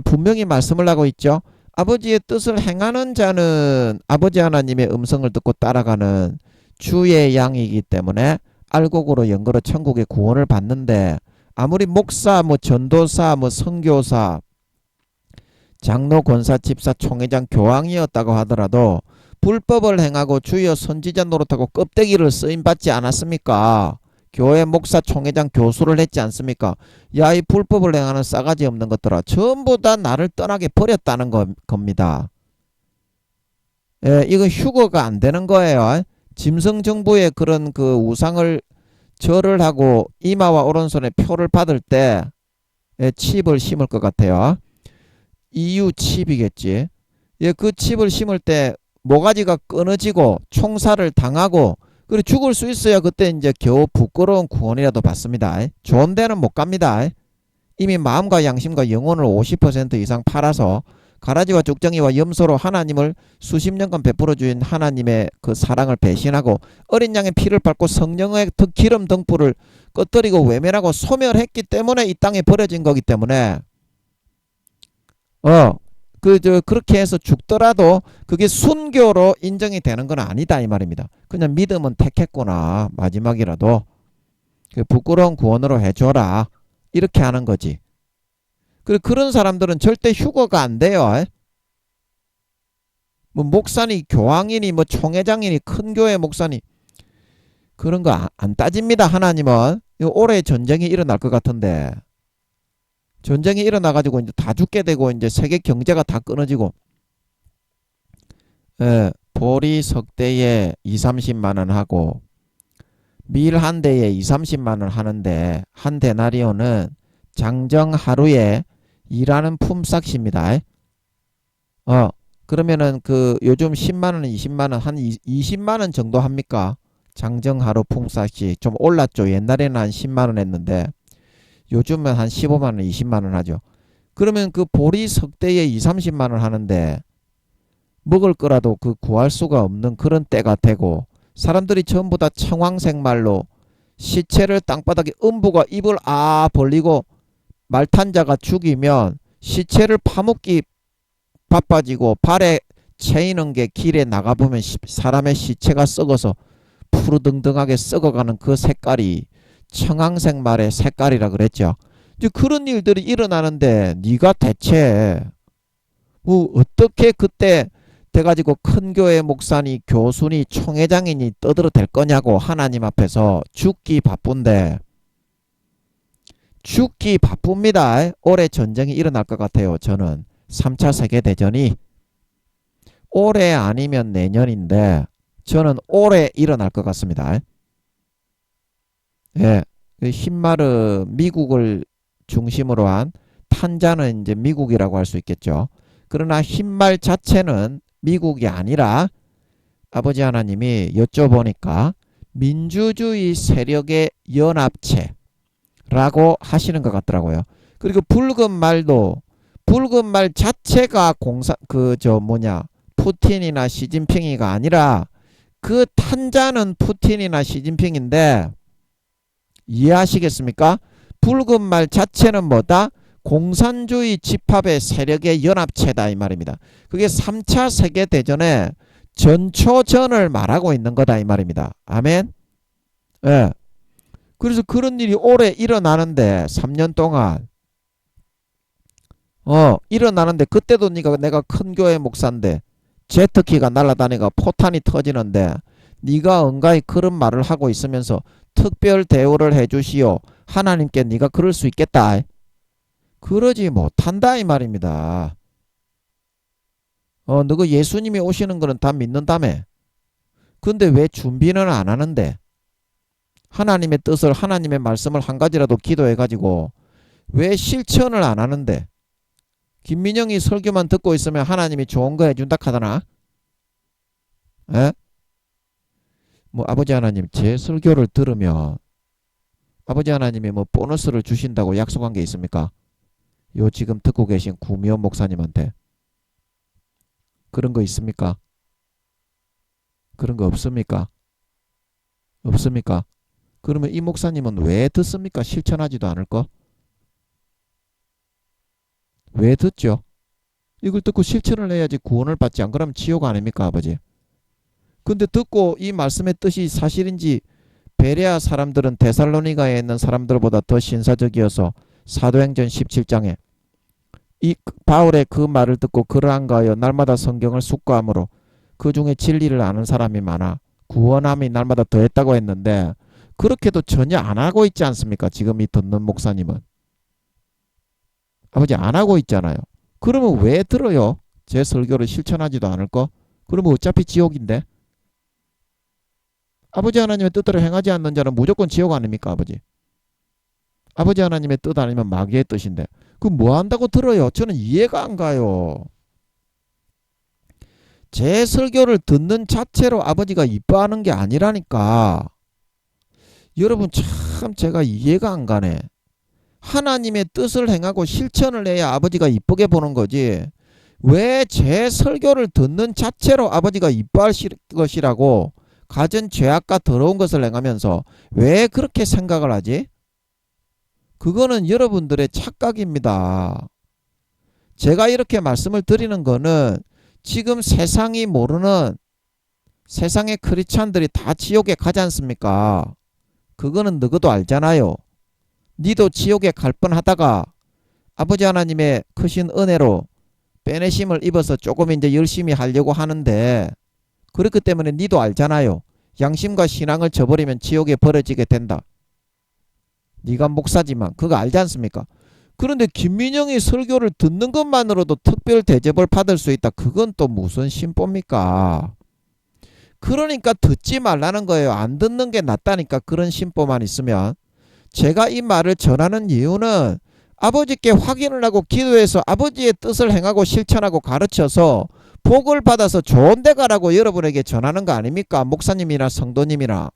분명히 말씀을 하고 있죠. 아버지의 뜻을 행하는 자는 아버지 하나님의 음성을 듣고 따라가는 주의 양이기 때문에 알곡으로 연거로 천국의 구원을 받는데 아무리 목사 전도사 선교사 장로 권사 집사 총회장 교황이었다고 하더라도 불법을 행하고 주여 선지자 노릇하고 껍데기를 쓰임받지 않았습니까? 교회 목사 총회장 교수를 했지 않습니까? 야 이 불법을 행하는 싸가지 없는 것들아 전부 다 나를 떠나게 버렸다는 겁니다. 이거 휴거가 안 되는 거예요. 짐승정부의 그런 그 우상을 절을 하고 이마와 오른손에 표를 받을 때 칩을 심을 것 같아요. EU 칩이겠지. 그 칩을 심을 때 모가지가 끊어지고 총살을 당하고 그리고 죽을 수 있어야 그때 이제 겨우 부끄러운 구원이라도 받습니다. 좋은 데는 못 갑니다. 이미 마음과 양심과 영혼을 50% 이상 팔아서 가라지와 죽정이와 염소로 하나님을 수십 년간 베풀어 주신 하나님의 그 사랑을 배신하고 어린 양의 피를 밟고 성령의 기름 등불을 꺼뜨리고 외면하고 소멸했기 때문에 이 땅에 버려진 거기 때문에 그렇게 해서 죽더라도 그게 순교로 인정이 되는 건 아니다 이 말입니다. 그냥 믿음은 택했구나. 마지막이라도 그 부끄러운 구원으로 해줘라. 이렇게 하는 거지. 그런 사람들은 절대 휴거가 안 돼요. 뭐 목사니 교황이니 뭐 총회장이니 큰 교회 목사니 그런 거 안 따집니다. 하나님은 올해 전쟁이 일어날 것 같은데 전쟁이 일어나가지고 이제 다 죽게 되고 이제 세계 경제가 다 끊어지고 보리 석 대에 2, 30만 원 하고 밀 한 대에 2, 30만 원 하는데 한 데나리온은 장정 하루에 일하는 품삯입니다. 그러면은 그 요즘 10만 원, 20만 원, 한 20만 원 정도 합니까? 장정 하루 품삯이 좀 올랐죠. 옛날에는 한 10만 원 했는데 요즘은 한 15만 원, 20만 원 하죠. 그러면 그 보리 석 대에 2, 30만 원 하는데 먹을 거라도 그 구할 수가 없는 그런 때가 되고 사람들이 전부 다 청황색말로 시체를 땅바닥에 음부가 입을 벌리고 말탄자가 죽이면 시체를 파묻기 바빠지고 발에 채이는 게 길에 나가보면 사람의 시체가 썩어서 푸르등등하게 썩어가는 그 색깔이 청황색 말의 색깔이라 그랬죠. 이제 그런 일들이 일어나는데 네가 대체 뭐 어떻게 그때 돼가지고 큰 교회 목사니 교수니 총회장이니 떠들어댈 거냐고 하나님 앞에서 죽기 바쁜데 죽기 바쁩니다. 올해 전쟁이 일어날 것 같아요. 저는 3차 세계대전이 올해 아니면 내년인데 저는 올해 일어날 것 같습니다. 예, 힌마르 미국을 중심으로 한 탄자는 이제 미국이라고 할 수 있겠죠. 그러나 흰말 자체는 미국이 아니라 아버지 하나님이 여쭤보니까 민주주의 세력의 연합체라고 하시는 것 같더라고요. 그리고 붉은 말도 붉은 말 자체가 푸틴이나 시진핑이가 아니라 그 탄자는 푸틴이나 시진핑인데 이해하시겠습니까? 붉은 말 자체는 뭐다? 공산주의 집합의 세력의 연합체다 이 말입니다. 그게 3차 세계대전의 전초전을 말하고 있는 거다 이 말입니다. 아멘. 예. 그래서 그런 일이 올해 일어나는데 3년 동안 일어나는데 그때도 내가 큰 교회 목사인데 제트키가 날아다니가 포탄이 터지는데 네가 응가히 그런 말을 하고 있으면서 특별 대우를 해주시오. 하나님께 네가 그럴 수 있겠다. 그러지 못한다 이 말입니다. 너가 예수님이 오시는 거는 다 믿는다며. 근데 왜 준비는 안 하는데? 하나님의 뜻을 하나님의 말씀을 한 가지라도 기도해가지고 왜 실천을 안 하는데? 김민영이 설교만 듣고 있으면 하나님이 좋은 거 해준다 하더나? 에? 뭐 아버지 하나님 제 설교를 들으면 아버지 하나님이 뭐 보너스를 주신다고 약속한 게 있습니까? 요 지금 듣고 계신 구미호 목사님한테 그런 거 있습니까? 그런 거 없습니까? 없습니까? 그러면 이 목사님은 왜 듣습니까? 실천하지도 않을 거? 왜 듣죠? 이걸 듣고 실천을 해야지 구원을 받지 안 그러면 지옥 아닙니까 아버지? 근데 듣고 이 말씀의 뜻이 사실인지 베레아 사람들은 데살로니가에 있는 사람들보다 더 신사적이어서 사도행전 17장에 이 바울의 그 말을 듣고 그러한가 하여 날마다 성경을 숙고함으로 그 중에 진리를 아는 사람이 많아 구원함이 날마다 더했다고 했는데 그렇게도 전혀 안 하고 있지 않습니까? 지금 이 듣는 목사님은 아버지 안 하고 있잖아요. 그러면 왜 들어요? 제 설교를 실천하지도 않을 거? 그러면 어차피 지옥인데 아버지 하나님의 뜻대로 행하지 않는 자는 무조건 지옥 아닙니까 아버지? 아버지 하나님의 뜻 아니면 마귀의 뜻인데 그 뭐 한다고 들어요? 저는 이해가 안 가요. 제 설교를 듣는 자체로 아버지가 이뻐하는 게 아니라니까. 여러분 참 제가 이해가 안 가네. 하나님의 뜻을 행하고 실천을 해야 아버지가 이쁘게 보는 거지. 왜 제 설교를 듣는 자체로 아버지가 이뻐할 것이라고 가진 죄악과 더러운 것을 행하면서 왜 그렇게 생각을 하지? 그거는 여러분들의 착각입니다. 제가 이렇게 말씀을 드리는 거는 지금 세상이 모르는 세상의 크리스찬들이 다 지옥에 가지 않습니까? 그거는 너희도 알잖아요. 니도 지옥에 갈 뻔하다가 아버지 하나님의 크신 은혜로 빼내심을 입어서 조금 이제 열심히 하려고 하는데, 그렇기 때문에 니도 알잖아요. 양심과 신앙을 저버리면 지옥에 버려지게 된다. 니가 목사지만 그거 알지 않습니까? 그런데 김민영이 설교를 듣는 것만으로도 특별 대접을 받을 수 있다. 그건 또 무슨 신보입니까? 그러니까 듣지 말라는 거예요. 안 듣는 게 낫다니까, 그런 신보만 있으면. 제가 이 말을 전하는 이유는 아버지께 확인을 하고 기도해서 아버지의 뜻을 행하고 실천하고 가르쳐서 복을 받아서 좋은 데 가라고 여러분에게 전하는 거 아닙니까? 목사님이나 성도님이나.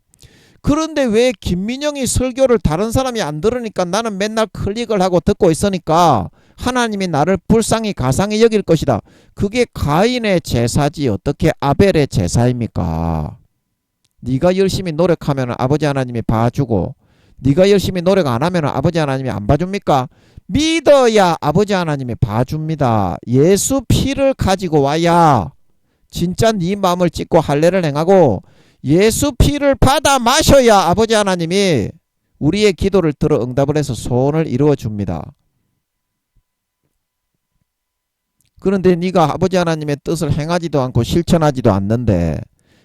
그런데 왜 김민영이 설교를 다른 사람이 안 들으니까 나는 맨날 클릭을 하고 듣고 있으니까 하나님이 나를 불쌍히 가상히 여길 것이다. 그게 가인의 제사지 어떻게 아벨의 제사입니까? 네가 열심히 노력하면 아버지 하나님이 봐주고, 네가 열심히 노력 안 하면 아버지 하나님이 안 봐줍니까? 믿어야 아버지 하나님이 봐줍니다. 예수 피를 가지고 와야 진짜 네 마음을 찢고 할례를 행하고 예수 피를 받아 마셔야 아버지 하나님이 우리의 기도를 들어 응답을 해서 소원을 이루어 줍니다. 그런데 네가 아버지 하나님의 뜻을 행하지도 않고 실천하지도 않는데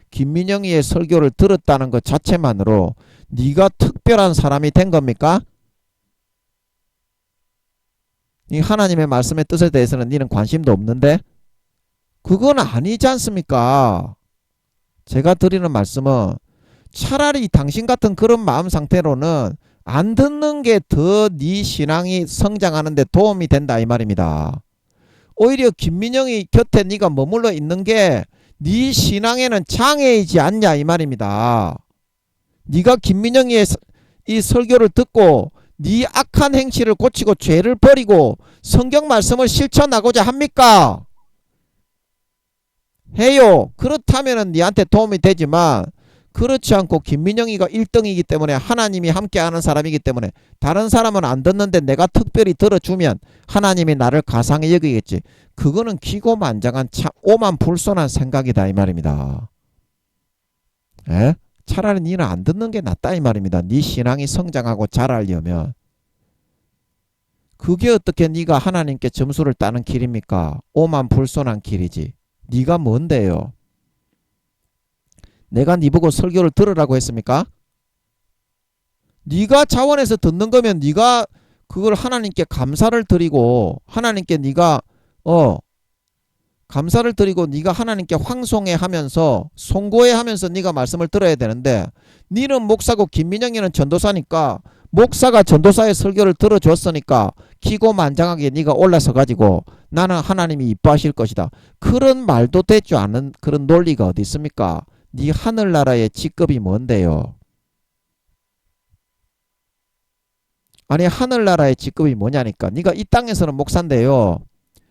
김민영이의 설교를 들었다는 것 자체만으로 네가 특별한 사람이 된 겁니까? 이 하나님의 말씀의 뜻에 대해서는 네는 관심도 없는데? 그건 아니지 않습니까? 제가 드리는 말씀은 차라리 당신 같은 그런 마음 상태로는 안 듣는 게 더 네 신앙이 성장하는 데 도움이 된다 이 말입니다. 오히려 김민영이 곁에 네가 머물러 있는 게 네 신앙에는 장애이지 않냐 이 말입니다. 네가 김민영이의 이 설교를 듣고 네 악한 행실을 고치고 죄를 버리고 성경 말씀을 실천하고자 합니까? 해요. 그렇다면 네한테 도움이 되지만 그렇지 않고 김민영이가 1등이기 때문에 하나님이 함께하는 사람이기 때문에 다른 사람은 안 듣는데 내가 특별히 들어주면 하나님이 나를 가상히 여기겠지. 그거는 기고만장한 참 오만불손한 생각이다 이 말입니다. 에? 차라리 니는 안 듣는 게 낫다 이 말입니다. 네 신앙이 성장하고 자라려면. 그게 어떻게 네가 하나님께 점수를 따는 길입니까? 오만불손한 길이지. 네가 뭔데요? 내가 네 보고 설교를 들으라고 했습니까? 네가 자원해서 듣는 거면 네가 그걸 하나님께 감사를 드리고 하나님께 네가 감사를 드리고 네가 하나님께 황송해 하면서 송고해 하면서 네가 말씀을 들어야 되는데, 네는 목사고 김민영이는 전도사니까 목사가 전도사의 설교를 들어줬으니까 기고만장하게 네가 올라서 가지고 나는 하나님이 이뻐하실 것이다. 그런 말도 되지 않은 그런 논리가 어디 있습니까? 네 하늘나라의 직급이 뭔데요? 아니 하늘나라의 직급이 뭐냐니까. 네가 이 땅에서는 목사인데요.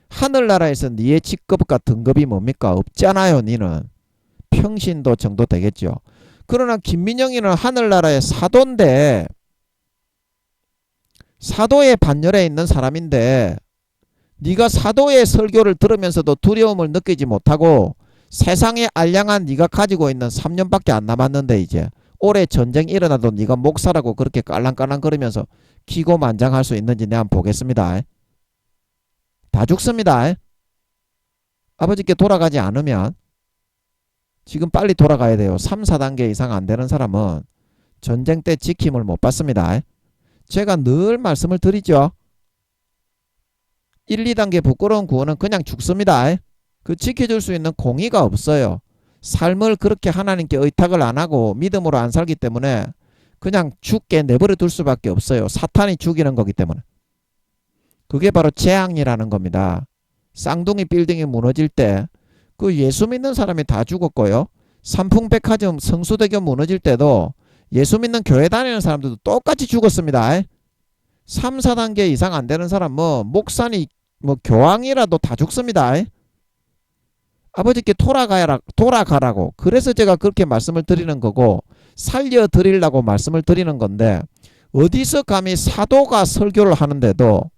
하늘나라에서 네의 직급과 등급이 뭡니까? 없잖아요. 니는 평신도 정도 되겠죠. 그러나 김민영이는 하늘나라의 사도인데, 사도의 반열에 있는 사람인데 네가 사도의 설교를 들으면서도 두려움을 느끼지 못하고 세상에 알량한 네가 가지고 있는 3년밖에 안 남았는데 이제 올해 전쟁 일어나도 네가 목사라고 그렇게 깔랑깔랑 거리면서 기고만장할 수 있는지 내가 한번 보겠습니다. 다 죽습니다. 아버지께 돌아가지 않으면 지금 빨리 돌아가야 돼요. 3, 4단계 이상 안 되는 사람은 전쟁 때 지킴을 못 받습니다. 제가 늘 말씀을 드리죠. 1, 2단계 부끄러운 구원은 그냥 죽습니다. 그 지켜줄 수 있는 공의가 없어요. 삶을 그렇게 하나님께 의탁을 안 하고 믿음으로 안 살기 때문에 그냥 죽게 내버려 둘 수밖에 없어요. 사탄이 죽이는 거기 때문에. 그게 바로 재앙이라는 겁니다. 쌍둥이 빌딩이 무너질 때 그 예수 믿는 사람이 다 죽었고요. 삼풍백화점 성수대교 무너질 때도 예수 믿는 교회 다니는 사람들도 똑같이 죽었습니다. 3, 4단계 이상 안 되는 사람 목사니 교황이라도 다 죽습니다. 아버지께 돌아가라고. 그래서 제가 그렇게 말씀을 드리는 거고 살려드리려고 말씀을 드리는 건데, 어디서 감히 사도가 설교를 하는데도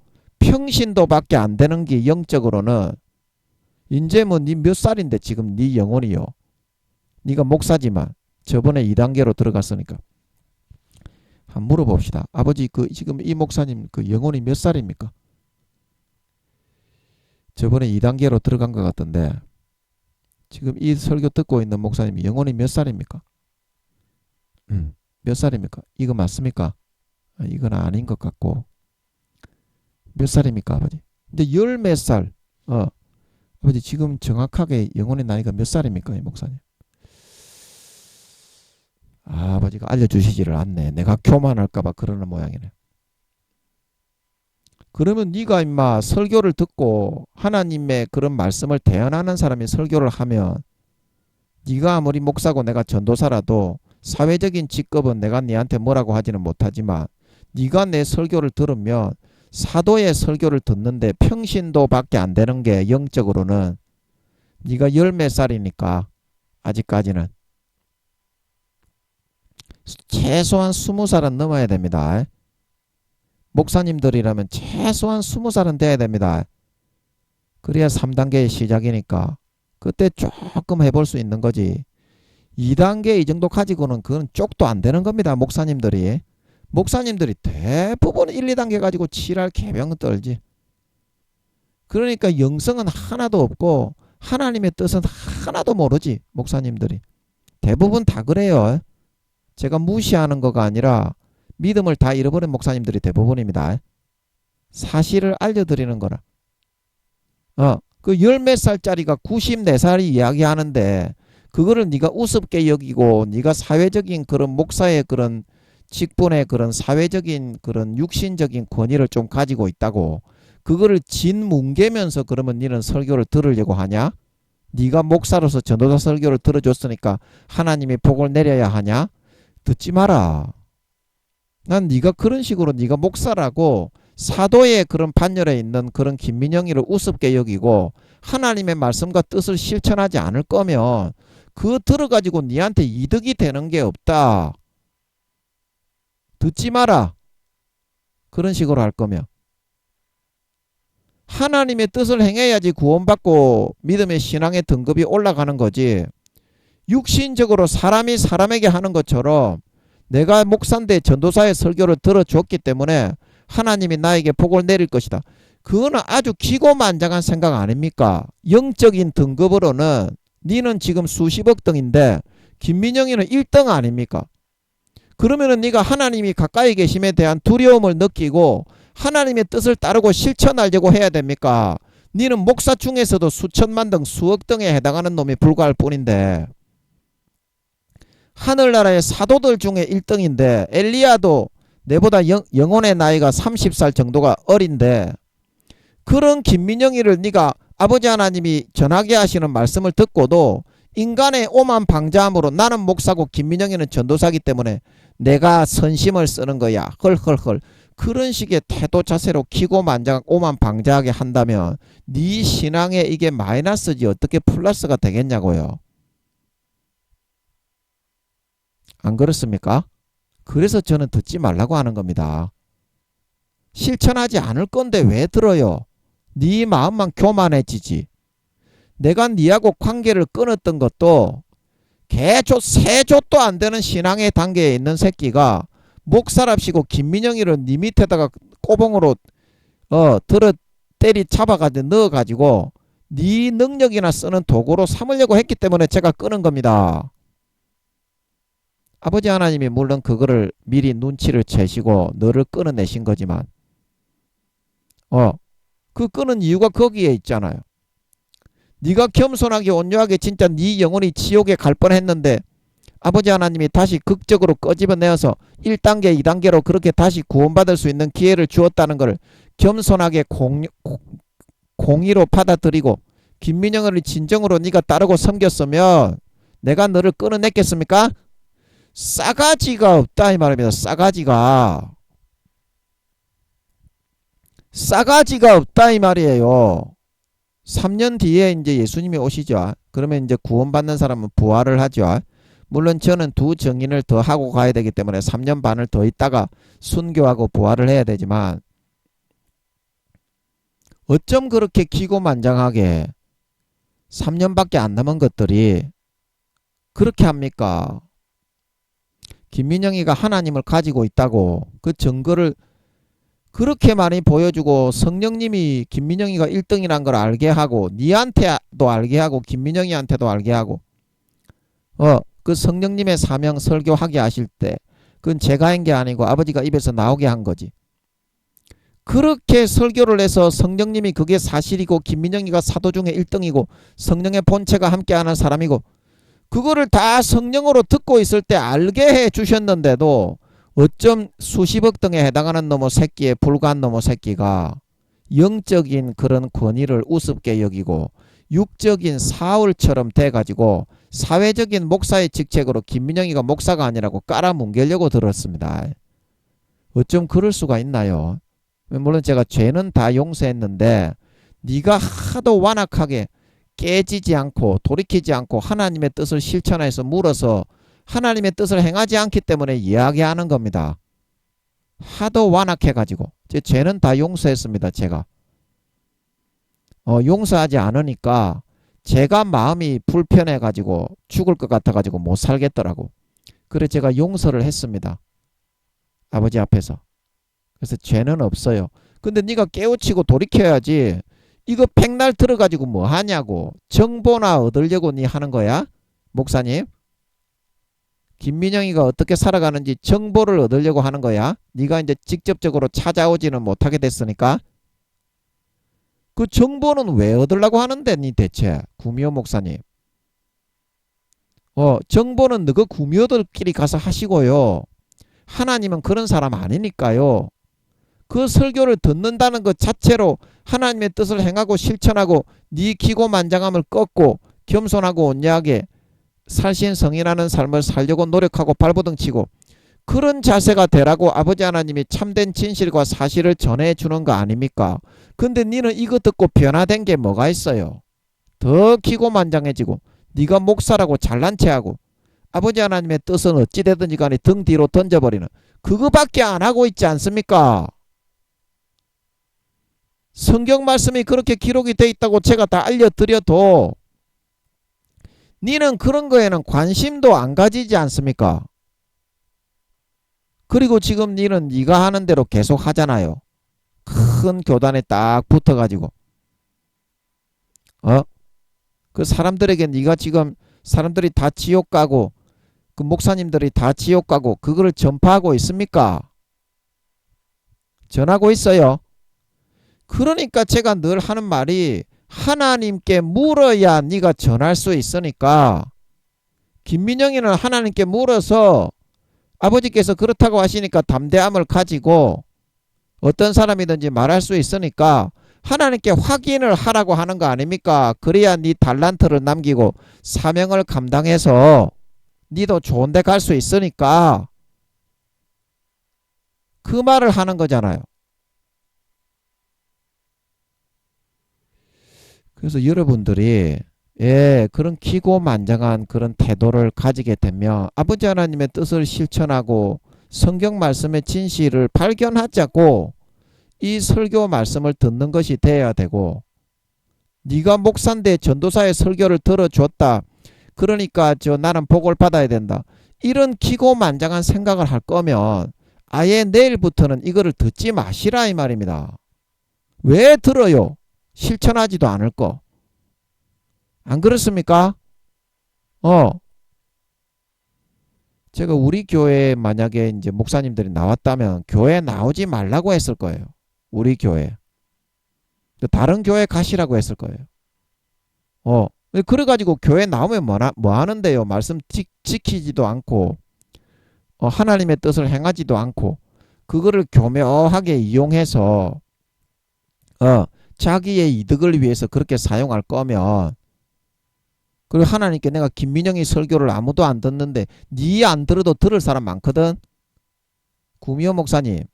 평신도밖에 안 되는 게 영적으로는 이제 뭐 니 몇 살인데 지금 니 영혼이요. 니가 목사지만 저번에 2단계로 들어갔으니까. 한번 물어봅시다. 아버지 지금 이 목사님 영혼이 몇 살입니까? 저번에 2단계로 들어간 것 같던데 지금 이 설교 듣고 있는 목사님이 영혼이 몇 살입니까? 몇 살입니까? 이거 맞습니까? 이건 아닌 것 같고. 몇 살입니까, 아버지? 근데 열 몇 살. 아버지 지금 정확하게 영혼의 나이가 몇 살입니까, 이 목사님? 아버지가 알려주시지를 않네. 내가 교만할까봐 그러는 모양이네. 그러면 네가 임마 설교를 듣고 하나님의 그런 말씀을 대언하는 사람이 설교를 하면 네가 아무리 목사고 내가 전도사라도 사회적인 직급은 내가 네한테 뭐라고 하지는 못하지만 네가 내 설교를 들으면 사도의 설교를 듣는데 평신도밖에 안 되는 게 영적으로는 네가 열 몇 살이니까 아직까지는 최소한 20살은 넘어야 됩니다. 목사님들이라면 최소한 20살은 돼야 됩니다. 그래야 3단계의 시작이니까 그때 조금 해볼 수 있는 거지. 2단계 이 정도 가지고는 그건 쪽도 안 되는 겁니다. 목사님들이 대부분 1, 2단계 가지고 칠할 개병 떨지. 그러니까 영성은 하나도 없고 하나님의 뜻은 하나도 모르지. 목사님들이 대부분 다 그래요. 제가 무시하는 거가 아니라 믿음을 다 잃어버린 목사님들이 대부분입니다. 사실을 알려드리는 거라. 그 열 몇 살짜리가 94살이 이야기하는데 그거를 네가 우습게 여기고 네가 사회적인 그런 목사의 그런 직분의 그런 사회적인 그런 육신적인 권위를 좀 가지고 있다고 그거를 진뭉개면서 그러면 너는 설교를 들으려고 하냐? 네가 목사로서 전도자 설교를 들어줬으니까 하나님이 복을 내려야 하냐? 듣지 마라. 난 네가 그런 식으로 네가 목사라고 사도의 그런 반열에 있는 그런 김민영이를 우습게 여기고 하나님의 말씀과 뜻을 실천하지 않을 거면 그거 들어가지고 네한테 이득이 되는 게 없다. 듣지 마라. 그런 식으로 할 거면. 하나님의 뜻을 행해야지 구원받고 믿음의 신앙의 등급이 올라가는 거지. 육신적으로 사람이 사람에게 하는 것처럼 내가 목사인데 전도사의 설교를 들어줬기 때문에 하나님이 나에게 복을 내릴 것이다. 그거는 아주 기고만장한 생각 아닙니까? 영적인 등급으로는 니는 지금 수십억 등인데 김민영이는 1등 아닙니까? 그러면은 네가 하나님이 가까이 계심에 대한 두려움을 느끼고 하나님의 뜻을 따르고 실천하려고 해야 됩니까? 니는 목사 중에서도 수천만 등 수억 등에 해당하는 놈이 불과할 뿐인데 하늘나라의 사도들 중에 1등인데 엘리야도 내보다 영혼의 나이가 30살 정도가 어린데 그런 김민영이를 네가 아버지 하나님이 전하게 하시는 말씀을 듣고도 인간의 오만 방자함으로 나는 목사고 김민영이는 전도사기 때문에 내가 선심을 쓰는 거야. 헐헐헐. 그런 식의 태도 자세로 기고만장 오만 방자하게 한다면 네 신앙에 이게 마이너스지 어떻게 플러스가 되겠냐고요. 안 그렇습니까? 그래서 저는 듣지 말라고 하는 겁니다. 실천하지 않을 건데 왜 들어요? 네 마음만 교만해지지. 내가 네하고 관계를 끊었던 것도 개조 세조도 안 되는 신앙의 단계에 있는 새끼가 목사랍시고 김민영이를 네 밑에다가 꼬봉으로 들어 때리 잡아가지고 넣어가지고 네 능력이나 쓰는 도구로 삼으려고 했기 때문에 제가 끊은 겁니다. 아버지 하나님이 물론 그거를 미리 눈치를 채시고 너를 끊어내신 거지만 그 끊은 이유가 거기에 있잖아요. 네가 겸손하게 온유하게 진짜 네 영혼이 지옥에 갈 뻔했는데 아버지 하나님이 다시 극적으로 끄집어내어서 1단계 2단계로 그렇게 다시 구원받을 수 있는 기회를 주었다는 것을 겸손하게 공의로 받아들이고 김민영을 진정으로 네가 따르고 섬겼으면 내가 너를 끊어냈겠습니까? 싸가지가 없다 이 말입니다. 싸가지가 없다 이 말이에요. 3년 뒤에 이제 예수님이 오시죠. 그러면 이제 구원받는 사람은 부활을 하죠. 물론 저는 두 정인을 더 하고 가야 되기 때문에 3년 반을 더 있다가 순교하고 부활을 해야 되지만 어쩜 그렇게 기고만장하게 3년밖에 안 남은 것들이 그렇게 합니까? 김민영이가 하나님을 가지고 있다고 그 증거를 그렇게 많이 보여주고 성령님이 김민영이가 1등이란 걸 알게 하고 니한테도 알게 하고 김민영이한테도 알게 하고 그 성령님의 사명 설교하게 하실 때 그건 제가 한 게 아니고 아버지가 입에서 나오게 한 거지. 그렇게 설교를 해서 성령님이 그게 사실이고 김민영이가 사도 중에 1등이고 성령의 본체가 함께하는 사람이고 그거를 다 성령으로 듣고 있을 때 알게 해 주셨는데도 어쩜 수십억 등에 해당하는 놈의 새끼에 불과한 놈의 새끼가 영적인 그런 권위를 우습게 여기고 육적인 사울처럼 돼가지고 사회적인 목사의 직책으로 김민영이가 목사가 아니라고 깔아뭉개려고 들었습니다. 어쩜 그럴 수가 있나요? 물론 제가 죄는 다 용서했는데 네가 하도 완악하게 깨지지 않고 돌이키지 않고 하나님의 뜻을 실천해서 물어서 하나님의 뜻을 행하지 않기 때문에 이야기하는 겁니다. 하도 완악해가지고 제 죄는 다 용서했습니다. 제가 용서하지 않으니까 제가 마음이 불편해가지고 죽을 것 같아가지고 못 살겠더라고. 그래서 제가 용서를 했습니다. 아버지 앞에서. 그래서 죄는 없어요. 근데 네가 깨우치고 돌이켜야지. 이거 백날 들어가지고 뭐 하냐고. 정보나 얻으려고 네 하는 거야? 목사님? 김민영이가 어떻게 살아가는지 정보를 얻으려고 하는 거야? 네가 이제 직접적으로 찾아오지는 못하게 됐으니까. 그 정보는 왜 얻으려고 하는데 니 대체 구미호 목사님. 정보는 너그 구미호들끼리 가서 하시고요. 하나님은 그런 사람 아니니까요. 그 설교를 듣는다는 것 자체로 하나님의 뜻을 행하고 실천하고 네 기고만장함을 꺾고 겸손하고 온유하게 살신성인하는 삶을 살려고 노력하고 발버둥 치고 그런 자세가 되라고 아버지 하나님이 참된 진실과 사실을 전해주는 거 아닙니까? 근데 니는 이거 듣고 변화된 게 뭐가 있어요? 더 기고만장해지고 네가 목사라고 잘난 체하고 아버지 하나님의 뜻은 어찌되든지 간에 등 뒤로 던져버리는 그거밖에 안 하고 있지 않습니까? 성경 말씀이 그렇게 기록이 돼 있다고 제가 다 알려드려도 니는 그런 거에는 관심도 안 가지지 않습니까? 그리고 지금 니는 네가 하는 대로 계속 하잖아요. 큰 교단에 딱 붙어가지고 그 사람들에게 네가 지금 사람들이 다 지옥 가고 그 목사님들이 다 지옥 가고 그거를 전파하고 있습니까? 전하고 있어요. 그러니까 제가 늘 하는 말이 하나님께 물어야 네가 전할 수 있으니까 김민영이는 하나님께 물어서 아버지께서 그렇다고 하시니까 담대함을 가지고 어떤 사람이든지 말할 수 있으니까 하나님께 확인을 하라고 하는 거 아닙니까? 그래야 네 달란트를 남기고 사명을 감당해서 니도 좋은 데 갈 수 있으니까 그 말을 하는 거잖아요. 그래서 여러분들이 그런 기고만장한 그런 태도를 가지게 되면 아버지 하나님의 뜻을 실천하고 성경 말씀의 진실을 발견하자고 이 설교 말씀을 듣는 것이 돼야 되고 네가 목사인데 전도사의 설교를 들어줬다. 그러니까 나는 복을 받아야 된다. 이런 기고만장한 생각을 할 거면 아예 내일부터는 이거를 듣지 마시라 이 말입니다. 왜 들어요? 실천하지도 않을 거. 안 그렇습니까? 제가 우리 교회에 만약에 이제 목사님들이 나왔다면 교회 나오지 말라고 했을 거예요. 우리 교회. 다른 교회 가시라고 했을 거예요. 그래가지고 교회 나오면 뭐 하는데요? 말씀 지키지도 않고 하나님의 뜻을 행하지도 않고 그거를 교묘하게 이용해서 자기의 이득을 위해서 그렇게 사용할 거면 그리고 하나님께 내가 김민영이 설교를 아무도 안 듣는데 니 안 들어도 들을 사람 많거든. 구미호 목사님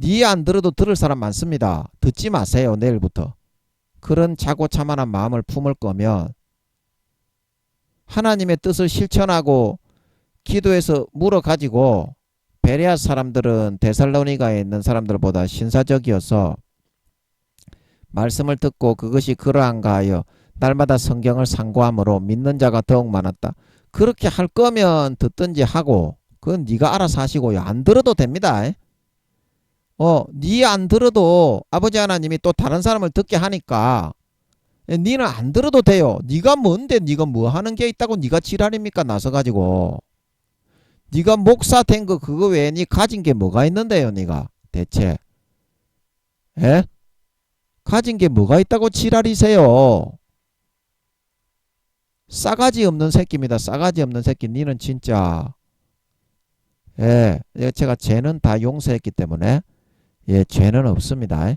니 안 들어도 들을 사람 많습니다. 듣지 마세요. 내일부터. 그런 자고자만한 마음을 품을 거면 하나님의 뜻을 실천하고 기도해서 물어가지고 베레아 사람들은 데살로니가에 있는 사람들보다 신사적이어서 말씀을 듣고 그것이 그러한가 하여 날마다 성경을 상고함으로 믿는 자가 더욱 많았다. 그렇게 할 거면 듣든지 하고 그건 네가 알아서 하시고요. 안 들어도 됩니다. 네 안 들어도 아버지 하나님이 또 다른 사람을 듣게 하니까 니는 안 들어도 돼요. 네가 뭔데 네가 뭐 하는 게 있다고 네가 지랄입니까? 나서 가지고 네가 목사 된 거 그거 외에 니 가진 게 뭐가 있는데요, 네가 대체? 에? 가진 게 뭐가 있다고 지랄이세요? 싸가지 없는 새끼입니다. 싸가지 없는 새끼. 니는 진짜 예, 제가 죄는 다 용서했기 때문에 예, 죄는 없습니다.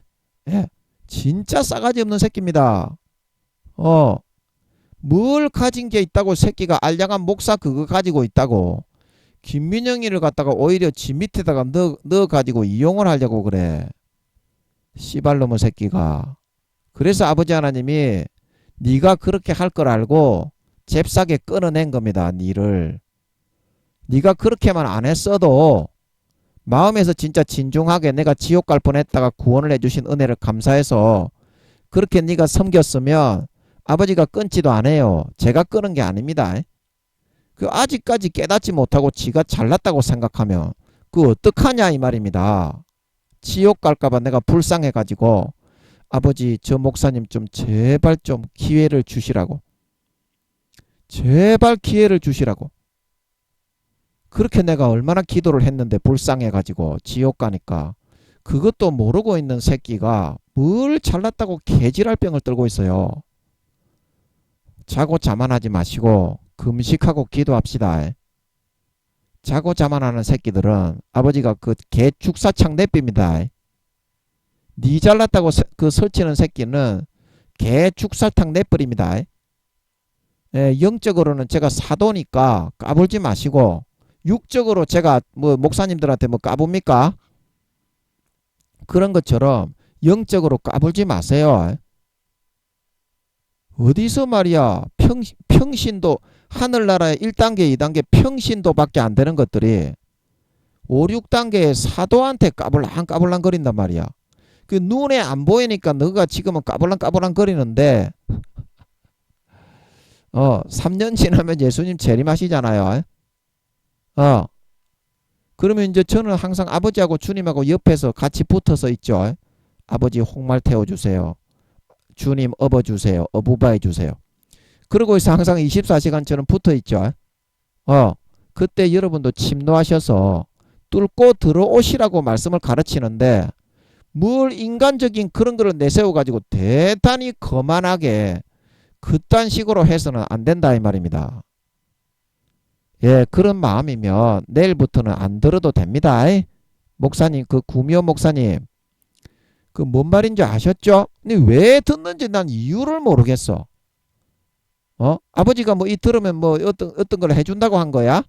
예, 진짜 싸가지 없는 새끼입니다. 뭘 가진 게 있다고 새끼가 알량한 목사 그거 가지고 있다고 김민영이를 갖다가 오히려 지 밑에다가 넣어 가지고 이용을 하려고 그래. 씨발놈의 새끼가. 그래서 아버지 하나님이 네가 그렇게 할 걸 알고 잽싸게 끊어낸 겁니다. 니를. 네가 그렇게만 안 했어도 마음에서 진짜 진중하게 내가 지옥 갈 뻔했다가 구원을 해주신 은혜를 감사해서 그렇게 네가 섬겼으면 아버지가 끊지도 않아요. 제가 끊은 게 아닙니다. 그 아직까지 깨닫지 못하고 지가 잘났다고 생각하면 그 어떡하냐 이 말입니다. 지옥 갈까봐 내가 불쌍해가지고 아버지 저 목사님 좀 제발 좀 기회를 주시라고. 제발 기회를 주시라고. 그렇게 내가 얼마나 기도를 했는데 불쌍해가지고 지옥 가니까 그것도 모르고 있는 새끼가 뭘 잘났다고 개지랄 병을 떨고 있어요. 자고 자만하지 마시고 금식하고 기도합시다. 자고 자만하는 새끼들은 아버지가 그 개 죽사창 내빕니다. 니 잘났다고 그 설치는 새끼는 개 죽사탕 내버립니다. 예, 영적으로는 제가 사도니까 까불지 마시고 육적으로 제가 뭐 목사님들한테 뭐 까봅니까? 그런 것처럼 영적으로 까불지 마세요. 어디서 말이야 평신도 하늘나라의 1단계 2단계 평신도밖에 안 되는 것들이 5, 6단계의 사도한테 까불랑 거린단 말이야. 그 눈에 안 보이니까 너가 지금은 까불랑 거리는데 3년 지나면 예수님 재림하시잖아요. 그러면 이제 저는 항상 아버지하고 주님하고 옆에서 같이 붙어서 있죠. 아버지 홍말 태워주세요. 주님 업어주세요. 어부바해주세요. 그러고 있어 항상 24시간 저는 붙어있죠. 그때 여러분도 침노하셔서 뚫고 들어오시라고 말씀을 가르치는데 뭘 인간적인 그런 거를 내세워가지고 대단히 거만하게 그딴 식으로 해서는 안 된다 이 말입니다. 예, 그런 마음이면 내일부터는 안 들어도 됩니다. 목사님, 그 구미호 목사님, 그 뭔 말인지 아셨죠? 근데 왜 듣는지 난 이유를 모르겠어. 아버지가 뭐 이 들으면 뭐 어떤 걸 해준다고 한 거야?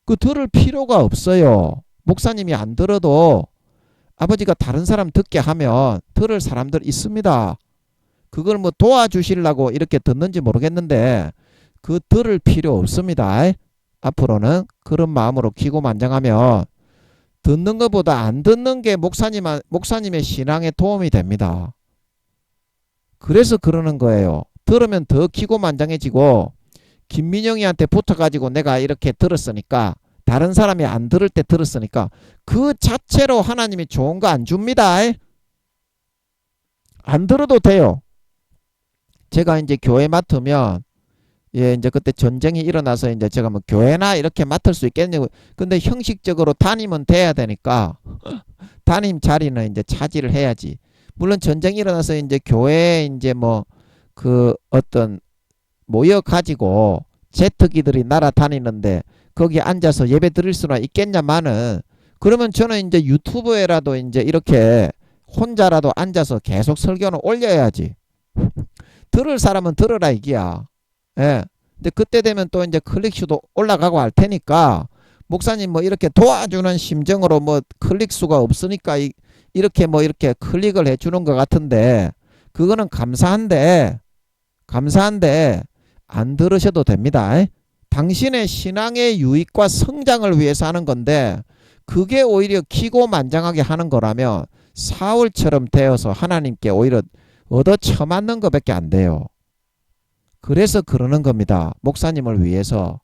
그 들을 필요가 없어요. 목사님이 안 들어도 아버지가 다른 사람 듣게 하면 들을 사람들 있습니다. 그걸 뭐 도와주시려고 이렇게 듣는지 모르겠는데 그 들을 필요 없습니다. 앞으로는 그런 마음으로 기고만장하면 듣는 것보다 안 듣는 게 목사님의 신앙에 도움이 됩니다. 그래서 그러는 거예요. 들으면 더 기고만장해지고 김민영이한테 붙어가지고 내가 이렇게 들었으니까 다른 사람이 안 들을 때 들었으니까 그 자체로 하나님이 좋은 거 안 줍니다. 안 들어도 돼요. 제가 이제 교회 맡으면 예, 이제 그때 전쟁이 일어나서 이제 제가 뭐 교회나 이렇게 맡을 수 있겠냐고. 근데 형식적으로 담임은 돼야 되니까 담임 자리는 이제 차지를 해야지. 물론 전쟁이 일어나서 이제 교회에 이제 뭐 그 어떤 모여 가지고 제트기들이 날아다니는데 거기 앉아서 예배 드릴 수는 있겠냐마는 그러면 저는 이제 유튜브에라도 이제 이렇게 혼자라도 앉아서 계속 설교는 올려야지. 들을 사람은 들으라 이기야. 예. 근데 그때 되면 또 이제 클릭수도 올라가고 할 테니까 목사님 뭐 이렇게 도와주는 심정으로 뭐 클릭수가 없으니까 이렇게 뭐 이렇게 클릭을 해주는 것 같은데 그거는 감사한데 안 들으셔도 됩니다. 당신의 신앙의 유익과 성장을 위해서 하는 건데 그게 오히려 기고만장하게 하는 거라면 사울처럼 되어서 하나님께 오히려 얻어 처맞는 것밖에 안 돼요. 그래서 그러는 겁니다. 목사님을 위해서.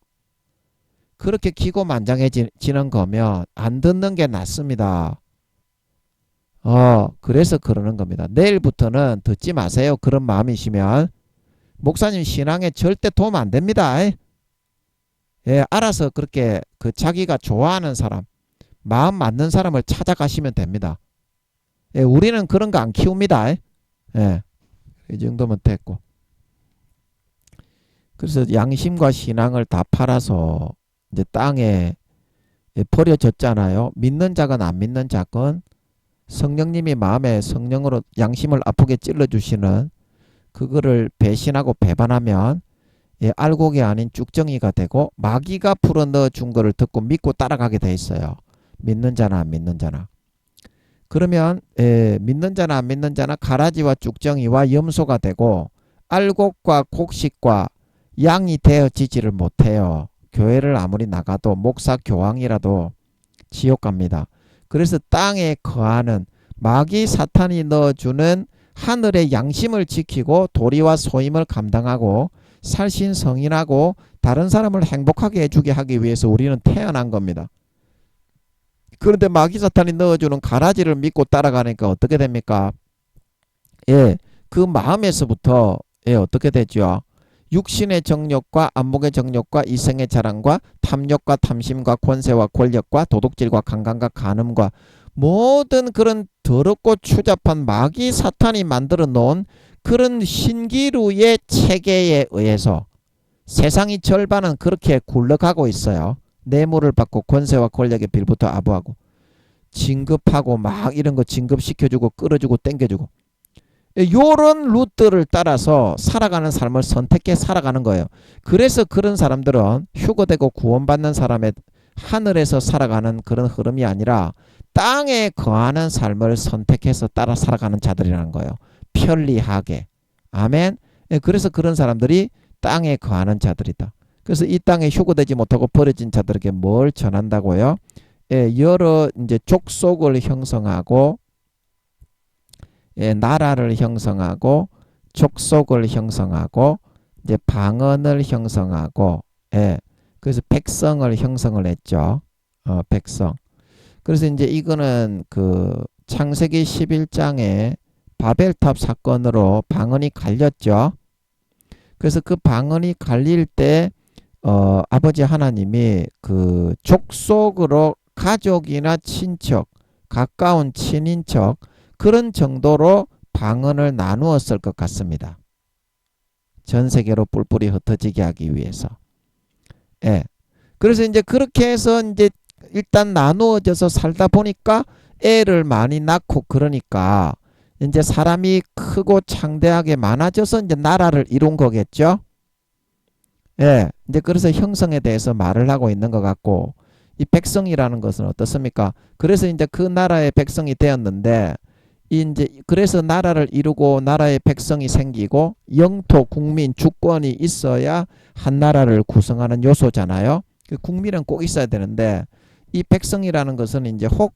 그렇게 기고만장해지는 거면 안 듣는 게 낫습니다. 그래서 그러는 겁니다. 내일부터는 듣지 마세요. 그런 마음이시면. 목사님 신앙에 절대 도움 안 됩니다. 예, 알아서 그렇게 그 자기가 좋아하는 사람, 마음 맞는 사람을 찾아가시면 됩니다. 예, 우리는 그런 거 안 키웁니다. 예, 이 정도면 됐고. 그래서 양심과 신앙을 다 팔아서 이제 땅에 버려졌잖아요. 믿는 자건 안 믿는 자건 성령님이 마음에 성령으로 양심을 아프게 찔러주시는 그거를 배신하고 배반하면 알곡이 아닌 쭉정이가 되고 마귀가 풀어넣어 준 거를 듣고 믿고 따라가게 돼 있어요. 믿는 자나 안 믿는 자나. 그러면 믿는 자나 안 믿는 자나 가라지와 쭉정이와 염소가 되고 알곡과 곡식과 양이 되어지지를 못해요. 교회를 아무리 나가도 목사 교황이라도 지옥 갑니다. 그래서 땅에 거하는 마귀 사탄이 넣어주는 하늘의 양심을 지키고 도리와 소임을 감당하고 살신성인하고 다른 사람을 행복하게 해주게 하기 위해서 우리는 태어난 겁니다. 그런데 마귀 사탄이 넣어주는 가라지를 믿고 따라가니까 어떻게 됩니까? 예, 그 마음에서부터 어떻게 되죠? 육신의 정욕과 안목의 정욕과 이성의 자랑과 탐욕과 탐심과 권세와 권력과 도둑질과 강간과 간음과 모든 그런 더럽고 추잡한 마귀 사탄이 만들어 놓은 그런 신기루의 체계에 의해서 세상이 절반은 그렇게 굴러가고 있어요. 뇌물을 받고 권세와 권력에 빌부터 아부하고 진급하고 막 이런 거 진급시켜주고 끌어주고 땡겨주고 요런 루트를 따라서 살아가는 삶을 선택해 살아가는 거예요. 그래서 그런 사람들은 휴거되고 구원받는 사람의 하늘에서 살아가는 그런 흐름이 아니라 땅에 거하는 삶을 선택해서 따라 살아가는 자들이라는 거예요. 편리하게. 아멘. 그래서 그런 사람들이 땅에 거하는 자들이다. 그래서 이 땅에 휴거되지 못하고 버려진 자들에게 뭘 전한다고요? 여러 이제 족속을 형성하고 나라를 형성하고 족속을 형성하고 이제 방언을 형성하고 그래서 백성을 형성을 했죠. 백성. 그래서 이제 이거는 그 창세기 11장에 바벨탑 사건으로 방언이 갈렸죠. 그래서 그 방언이 갈릴 때 아버지 하나님이 그 족속으로 가족이나 친척, 가까운 친인척 그런 정도로 방언을 나누었을 것 같습니다. 전 세계로 뿔뿔이 흩어지게 하기 위해서. 그래서 이제 그렇게 해서 이제 일단 나누어져서 살다 보니까 애를 많이 낳고 그러니까 이제 사람이 크고 창대하게 많아져서 이제 나라를 이룬 거겠죠. 이제 그래서 형성에 대해서 말을 하고 있는 것 같고 이 백성이라는 것은 어떻습니까? 그래서 이제 그 나라의 백성이 되었는데 이제 그래서 나라를 이루고 나라의 백성이 생기고 영토, 국민, 주권이 있어야 한 나라를 구성하는 요소잖아요. 그 국민은 꼭 있어야 되는데 이 백성이라는 것은 이제 혹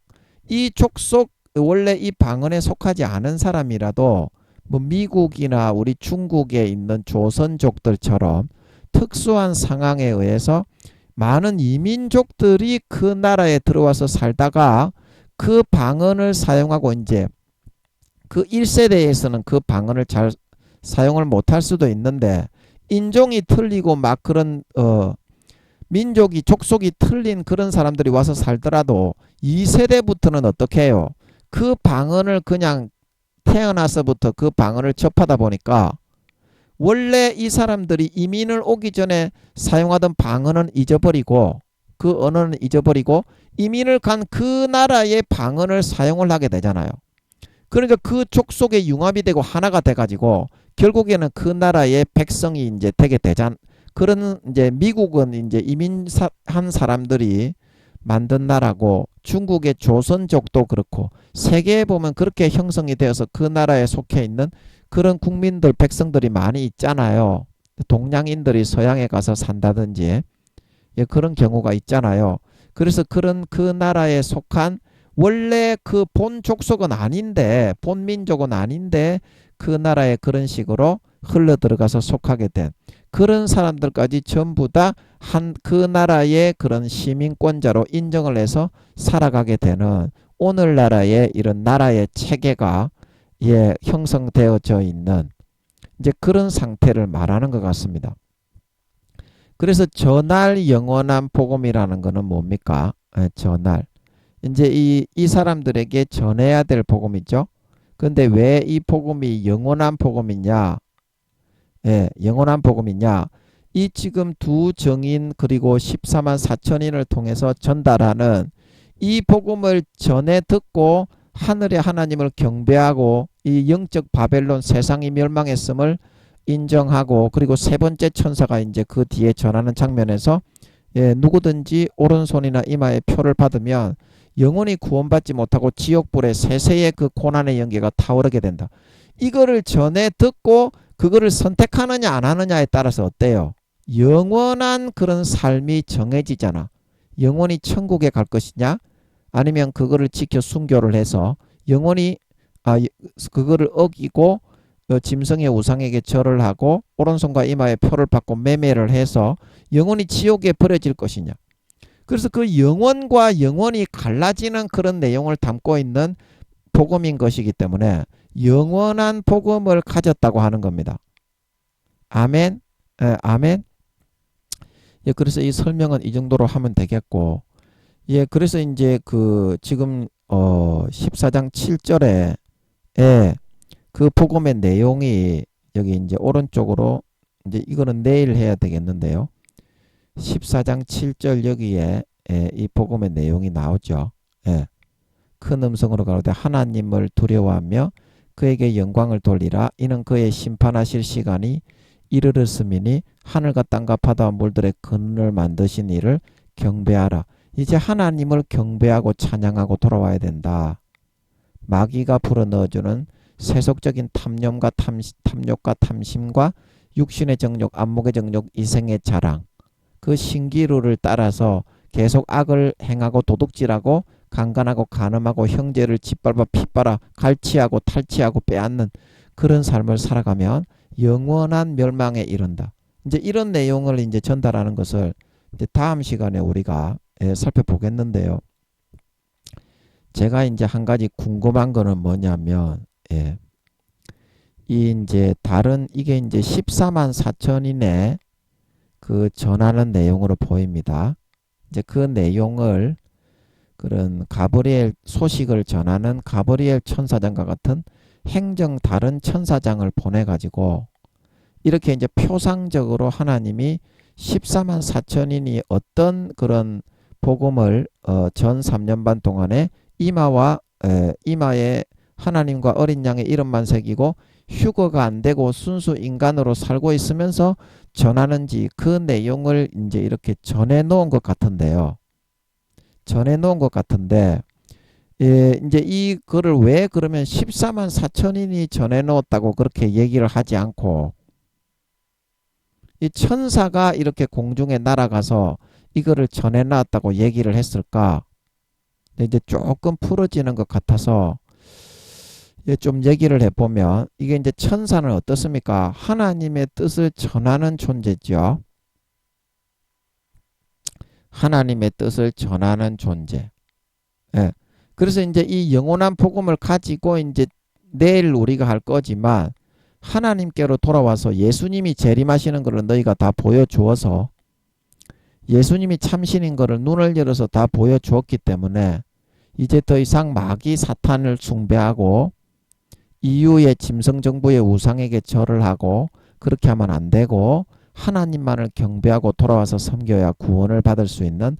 이 족속 원래 이 방언에 속하지 않은 사람이라도 뭐 미국이나 우리 중국에 있는 조선족들처럼 특수한 상황에 의해서 많은 이민족들이 그 나라에 들어와서 살다가 그 방언을 사용하고 이제 그 1세대에서는 그 방언을 잘 사용을 못할 수도 있는데 인종이 틀리고 막 그런 민족이 족속이 틀린 그런 사람들이 와서 살더라도 2세대부터는 어떻게 해요? 그 방언을 그냥 태어나서부터 그 방언을 접하다 보니까 원래 이 사람들이 이민을 오기 전에 사용하던 방언은 잊어버리고 그 언어는 잊어버리고 이민을 간 그 나라의 방언을 사용을 하게 되잖아요. 그러니까 그 족속에 융합이 되고 하나가 돼가지고 결국에는 그 나라의 백성이 이제 되게 되잖. 그런 이제 미국은 이제 이민한 사람들이 만든 나라고 중국의 조선족도 그렇고 세계에 보면 그렇게 형성이 되어서 그 나라에 속해 있는 그런 국민들 백성들이 많이 있잖아요. 동양인들이 서양에 가서 산다든지 그런 경우가 있잖아요. 그래서 그런 그 나라에 속한 원래 그 본 족속은 아닌데 본 민족은 아닌데 그 나라에 그런 식으로 흘러 들어가서 속하게 된 그런 사람들까지 전부 다 그 나라의 그런 시민권자로 인정을 해서 살아가게 되는 오늘날의 이런 나라의 체계가 형성되어져 있는 이제 그런 상태를 말하는 것 같습니다. 그래서 전할 영원한 복음이라는 것은 뭡니까? 전할. 이제 이 사람들에게 전해야 될 복음이죠. 근데 왜 이 복음이 영원한 복음이냐? 영원한 복음이냐? 이 지금 두 정인 그리고 14만 4천인을 통해서 전달하는 이 복음을 전해 듣고 하늘의 하나님을 경배하고 이 영적 바벨론 세상이 멸망했음을 인정하고 그리고 세 번째 천사가 이제 그 뒤에 전하는 장면에서 누구든지 오른손이나 이마에 표를 받으면 영원히 구원받지 못하고 지옥불에 세세의 그 고난의 연기가 타오르게 된다. 이거를 전해 듣고 그거를 선택하느냐 안 하느냐에 따라서 어때요? 영원한 그런 삶이 정해지잖아. 영원히 천국에 갈 것이냐 아니면 그거를 지켜 순교를 해서 영원히 그거를 어기고 짐승의 우상에게 절을 하고 오른손과 이마에 표를 받고 매매를 해서 영원히 지옥에 버려질 것이냐. 그래서 그 영원과 영원이 갈라지는 그런 내용을 담고 있는 복음인 것이기 때문에 영원한 복음을 가졌다고 하는 겁니다. 아멘. 아멘. 그래서 이 설명은 이 정도로 하면 되겠고, 그래서 이제 그 지금 14장 7절에 그 복음의 내용이 여기 이제 오른쪽으로 이제 이거는 내일 해야 되겠는데요. 14장 7절 여기에 이 복음의 내용이 나오죠. 큰 음성으로 가로되 하나님을 두려워하며 그에게 영광을 돌리라. 이는 그의 심판하실 시간이 이르렀음이니 하늘과 땅과 바다와 물들의 근을 만드신 이를 경배하라. 이제 하나님을 경배하고 찬양하고 돌아와야 된다. 마귀가 불어넣어주는 세속적인 탐욕과 탐심과 육신의 정욕, 안목의 정욕, 이생의 자랑, 그 신기루를 따라서 계속 악을 행하고 도둑질하고 강간하고 간음하고 형제를 짓밟아 핏발아 갈취하고 탈취하고 빼앗는 그런 삶을 살아가면 영원한 멸망에 이른다. 이제 이런 내용을 이제 전달하는 것을 이제 다음 시간에 우리가 살펴보겠는데요. 제가 이제 한 가지 궁금한 거는 뭐냐면, 이 이제 다른 이게 이제 14만 4천인의 그 전하는 내용으로 보입니다. 이제 그 내용을 그런 가브리엘 소식을 전하는 가브리엘 천사장과 같은 행정 다른 천사장을 보내가지고 이렇게 이제 표상적으로 하나님이 14만 4천인이 어떤 그런 복음을 전 3년 반 동안에 이마에 하나님과 어린 양의 이름만 새기고 휴거가 안 되고 순수 인간으로 살고 있으면서 전하는지 그 내용을 이제 이렇게 전해 놓은 것 같은데요. 전해 놓은 것 같은데 이제 이거를 왜 그러면 14만 4천인이 전해 놓았다고 그렇게 얘기를 하지 않고 이 천사가 이렇게 공중에 날아가서 이거를 전해 놨다고 얘기를 했을까? 이제 조금 풀어지는 것 같아서 좀 얘기를 해보면 이게 이제 천사는 어떻습니까? 하나님의 뜻을 전하는 존재죠. 하나님의 뜻을 전하는 존재. 그래서 이제 이 영원한 복음을 가지고 이제 내일 우리가 할 거지만 하나님께로 돌아와서 예수님이 재림하시는 것을 너희가 다 보여주어서 예수님이 참신인 것을 눈을 열어서 다 보여주었기 때문에 이제 더 이상 마귀 사탄을 숭배하고 이유의 짐승정부의 우상에게 절을 하고 그렇게 하면 안 되고 하나님만을 경배하고 돌아와서 섬겨야 구원을 받을 수 있는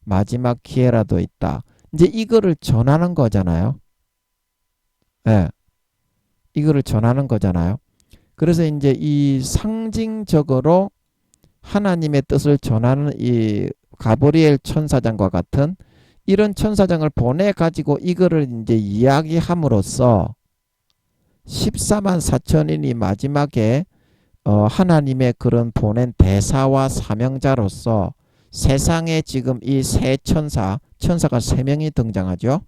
마지막 기회라도 있다. 이제 이거를 전하는 거잖아요. 이거를 전하는 거잖아요. 그래서 이제 이 상징적으로 하나님의 뜻을 전하는 이 가브리엘 천사장과 같은 이런 천사장을 보내가지고 이거를 이제 이야기함으로써 14만 4천인이 마지막에 하나님의 그런 보낸 대사와 사명자로서 세상에 지금 이 세 천사가 세 명이 등장하죠.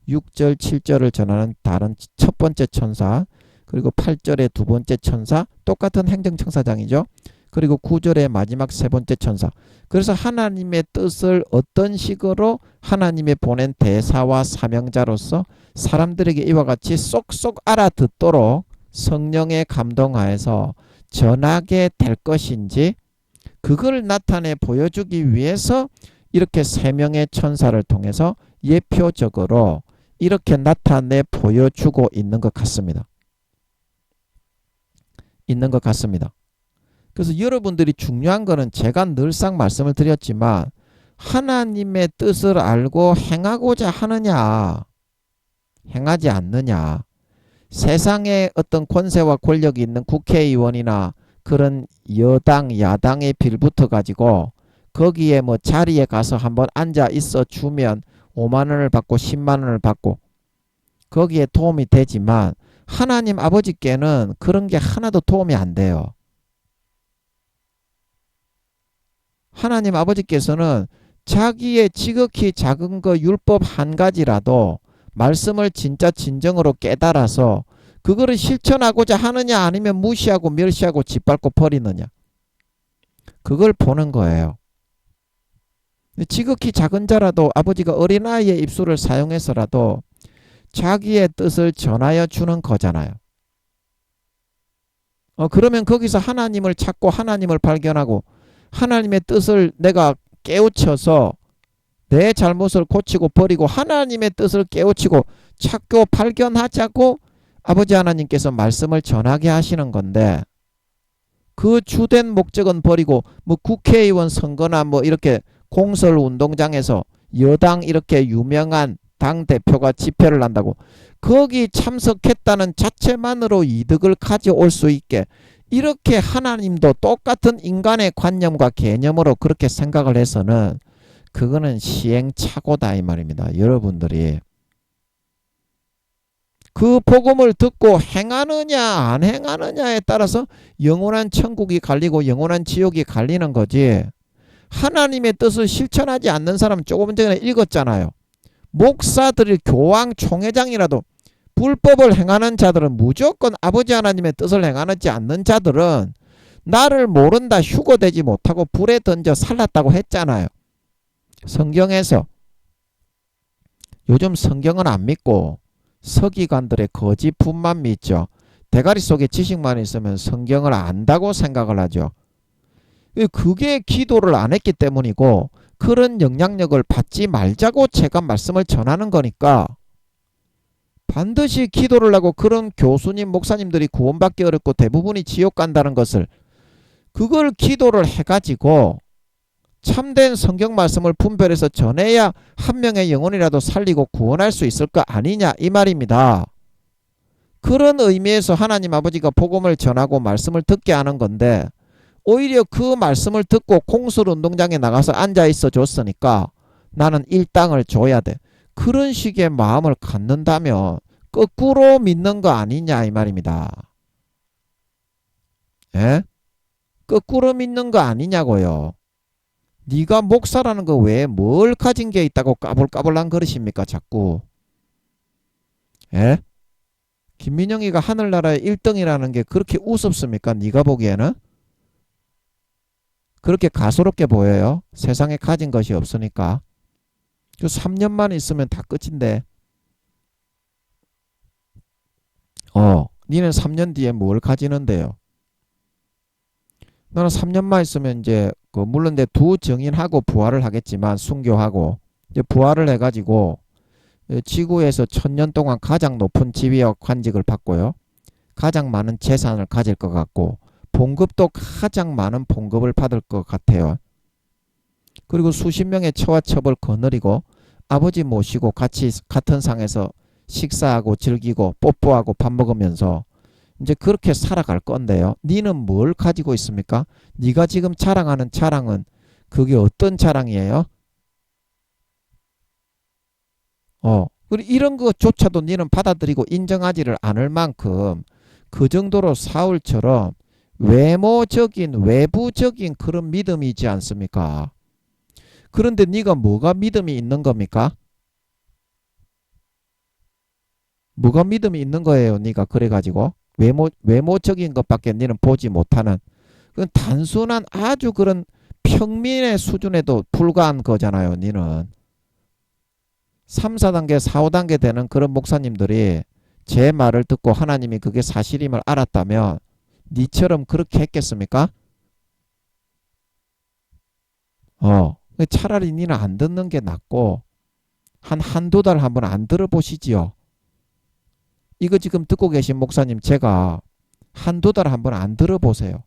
6절, 7절을 전하는 다른 첫 번째 천사, 그리고 8절의 두 번째 천사, 똑같은 행정청사장이죠. 그리고 9절의 마지막 세 번째 천사. 그래서 하나님의 뜻을 어떤 식으로 하나님의 보낸 대사와 사명자로서 사람들에게 이와 같이 쏙쏙 알아듣도록 성령의 감동하에서 전하게 될 것인지, 그걸 나타내 보여주기 위해서 이렇게 세 명의 천사를 통해서 예표적으로 이렇게 나타내 보여주고 있는 것 같습니다. 그래서 여러분들이 중요한 거는 제가 늘상 말씀을 드렸지만 하나님의 뜻을 알고 행하고자 하느냐, 행하지 않느냐. 세상에 어떤 권세와 권력이 있는 국회의원이나 그런 여당, 야당에 빌붙어 가지고 거기에 뭐 자리에 가서 한번 앉아 있어 주면 5만 원을 받고 10만 원을 받고 거기에 도움이 되지만 하나님 아버지께는 그런 게 하나도 도움이 안 돼요. 하나님 아버지께서는 자기의 지극히 작은 거 율법 한 가지라도 말씀을 진짜 진정으로 깨달아서 그거를 실천하고자 하느냐 아니면 무시하고 멸시하고 짓밟고 버리느냐, 그걸 보는 거예요. 지극히 작은 자라도 아버지가 어린아이의 입술을 사용해서라도 자기의 뜻을 전하여 주는 거잖아요. 그러면 거기서 하나님을 찾고 하나님을 발견하고 하나님의 뜻을 내가 깨우쳐서 내 잘못을 고치고 버리고 하나님의 뜻을 깨우치고 찾고 발견하자고 아버지 하나님께서 말씀을 전하게 하시는 건데, 그 주된 목적은 버리고 뭐 국회의원 선거나 뭐 이렇게 공설 운동장에서 여당 이렇게 유명한 당대표가 집회를 한다고 거기 참석했다는 자체만으로 이득을 가져올 수 있게 이렇게 하나님도 똑같은 인간의 관념과 개념으로 그렇게 생각을 해서는 그거는 시행착오다 이 말입니다. 여러분들이 그 복음을 듣고 행하느냐 안 행하느냐에 따라서 영원한 천국이 갈리고 영원한 지옥이 갈리는 거지, 하나님의 뜻을 실천하지 않는 사람은 조금 전에 읽었잖아요. 목사들이 교황 총회장이라도 불법을 행하는 자들은 무조건 아버지 하나님의 뜻을 행하지 않는 자들은 나를 모른다 휴거되지 못하고 불에 던져 살랐다고 했잖아요. 성경에서. 요즘 성경은 안 믿고 서기관들의 거짓 분만 믿죠. 대가리 속에 지식만 있으면 성경을 안다고 생각을 하죠. 그게 기도를 안 했기 때문이고 그런 영향력을 받지 말자고 제가 말씀을 전하는 거니까, 반드시 기도를 하고 그런 교수님, 목사님들이 구원받기 어렵고 대부분이 지옥 간다는 것을 그걸 기도를 해가지고 참된 성경 말씀을 분별해서 전해야 한 명의 영혼이라도 살리고 구원할 수 있을 거 아니냐 이 말입니다. 그런 의미에서 하나님 아버지가 복음을 전하고 말씀을 듣게 하는 건데, 오히려 그 말씀을 듣고 공술 운동장에 나가서 앉아 있어 줬으니까 나는 일당을 줘야 돼, 그런 식의 마음을 갖는다면 거꾸로 믿는 거 아니냐 이 말입니다. 예? 거꾸로 믿는 거 아니냐고요. 네가 목사라는 거 외에 뭘 가진 게 있다고 까불까불한 그릇입니까 자꾸. 예? 김민영이가 하늘나라의 1등이라는 게 그렇게 우습습니까? 네가 보기에는? 그렇게 가소롭게 보여요? 세상에 가진 것이 없으니까. 3년만 있으면 다 끝인데. 니는 3년 뒤에 뭘 가지는데요? 나는 3년만 있으면 이제 물론 내 두 정인하고 부활을 하겠지만 순교하고 이제 부활을 해가지고 지구에서 1000년 동안 가장 높은 지위와 관직을 받고요. 가장 많은 재산을 가질 것 같고 봉급도 가장 많은 봉급을 받을 것 같아요. 그리고 수십 명의 처와 첩을 거느리고 아버지 모시고 같이 같은 상에서 식사하고 즐기고 뽀뽀하고 밥 먹으면서 이제 그렇게 살아갈 건데요. 니는 뭘 가지고 있습니까? 네가 지금 자랑하는 자랑은 그게 어떤 자랑이에요? 그리고 이런 것조차도 니는 받아들이고 인정하지를 않을 만큼 그 정도로 사울처럼 외모적인 외부적인 그런 믿음이지 않습니까? 그런데 네가 뭐가 믿음이 있는 겁니까? 뭐가 믿음이 있는 거예요? 네가 그래가지고 외모적인 것밖에 너는 보지 못하는 그건 단순한 아주 그런 평민의 수준에도 불과한 거잖아요. 너는 3, 4단계, 4, 5단계 되는 그런 목사님들이 제 말을 듣고 하나님이 그게 사실임을 알았다면 니처럼 그렇게 했겠습니까? 차라리 니는 안 듣는 게 낫고 한두 달 한번 안 들어보시지요. 이거 지금 듣고 계신 목사님 제가 한두 달 한번 안 들어보세요.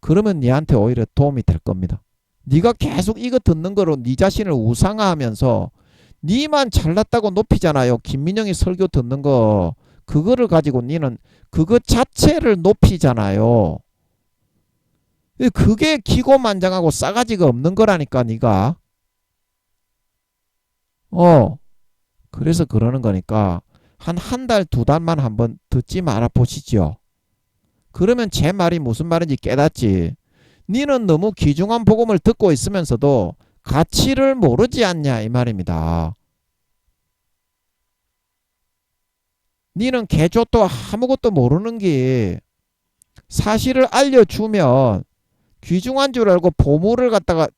그러면 니한테 오히려 도움이 될 겁니다. 니가 계속 이거 듣는 거로 니 자신을 우상화하면서 니만 잘났다고 높이잖아요. 김민영이 설교 듣는 거 그거를 가지고 니는 그거 자체를 높이잖아요. 그게 기고만장하고 싸가지가 없는 거라니까 니가. 그래서 그러는 거니까 한 달, 두 달만 한번 듣지 말아 보시죠. 그러면 제 말이 무슨 말인지 깨닫지. 니는 너무 귀중한 복음을 듣고 있으면서도 가치를 모르지 않냐 이 말입니다. 니는 개조도 아무것도 모르는 게 사실을 알려주면 귀중한 줄 알고 보물을 갖다가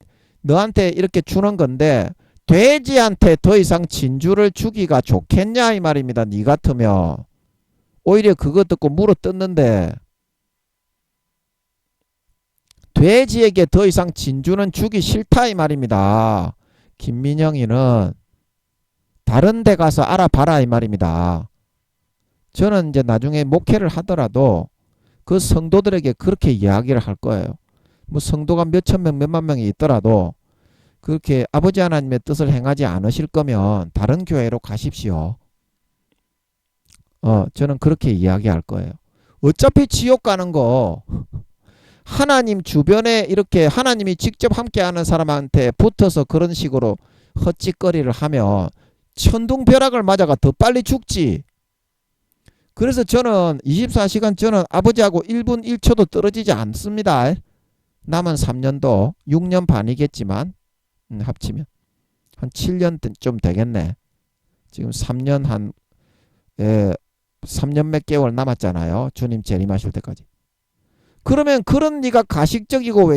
너한테 이렇게 주는 건데 돼지한테 더 이상 진주를 주기가 좋겠냐 이 말입니다. 니 같으면 오히려 그거 듣고 물어 뜯는데 돼지에게 더 이상 진주는 주기 싫다 이 말입니다. 김민영이는 다른 데 가서 알아봐라 이 말입니다. 저는 이제 나중에 목회를 하더라도 그 성도들에게 그렇게 이야기를 할 거예요. 뭐 성도가 몇천 명, 몇만 명이 있더라도 그렇게 아버지 하나님의 뜻을 행하지 않으실 거면 다른 교회로 가십시오. 저는 그렇게 이야기할 거예요. 어차피 지옥 가는 거 하나님 주변에 이렇게 하나님이 직접 함께하는 사람한테 붙어서 그런 식으로 헛짓거리를 하면 천둥벼락을 맞아가 더 빨리 죽지. 그래서 저는 24시간 저는 아버지하고 1분 1초도 떨어지지 않습니다. 남은 3년도 6년 반이겠지만 합치면 한 7년 좀 되겠네. 지금 3년 3년 몇 개월 남았잖아요. 주님 재림하실 때까지. 그러면 그런 네가 가식적이고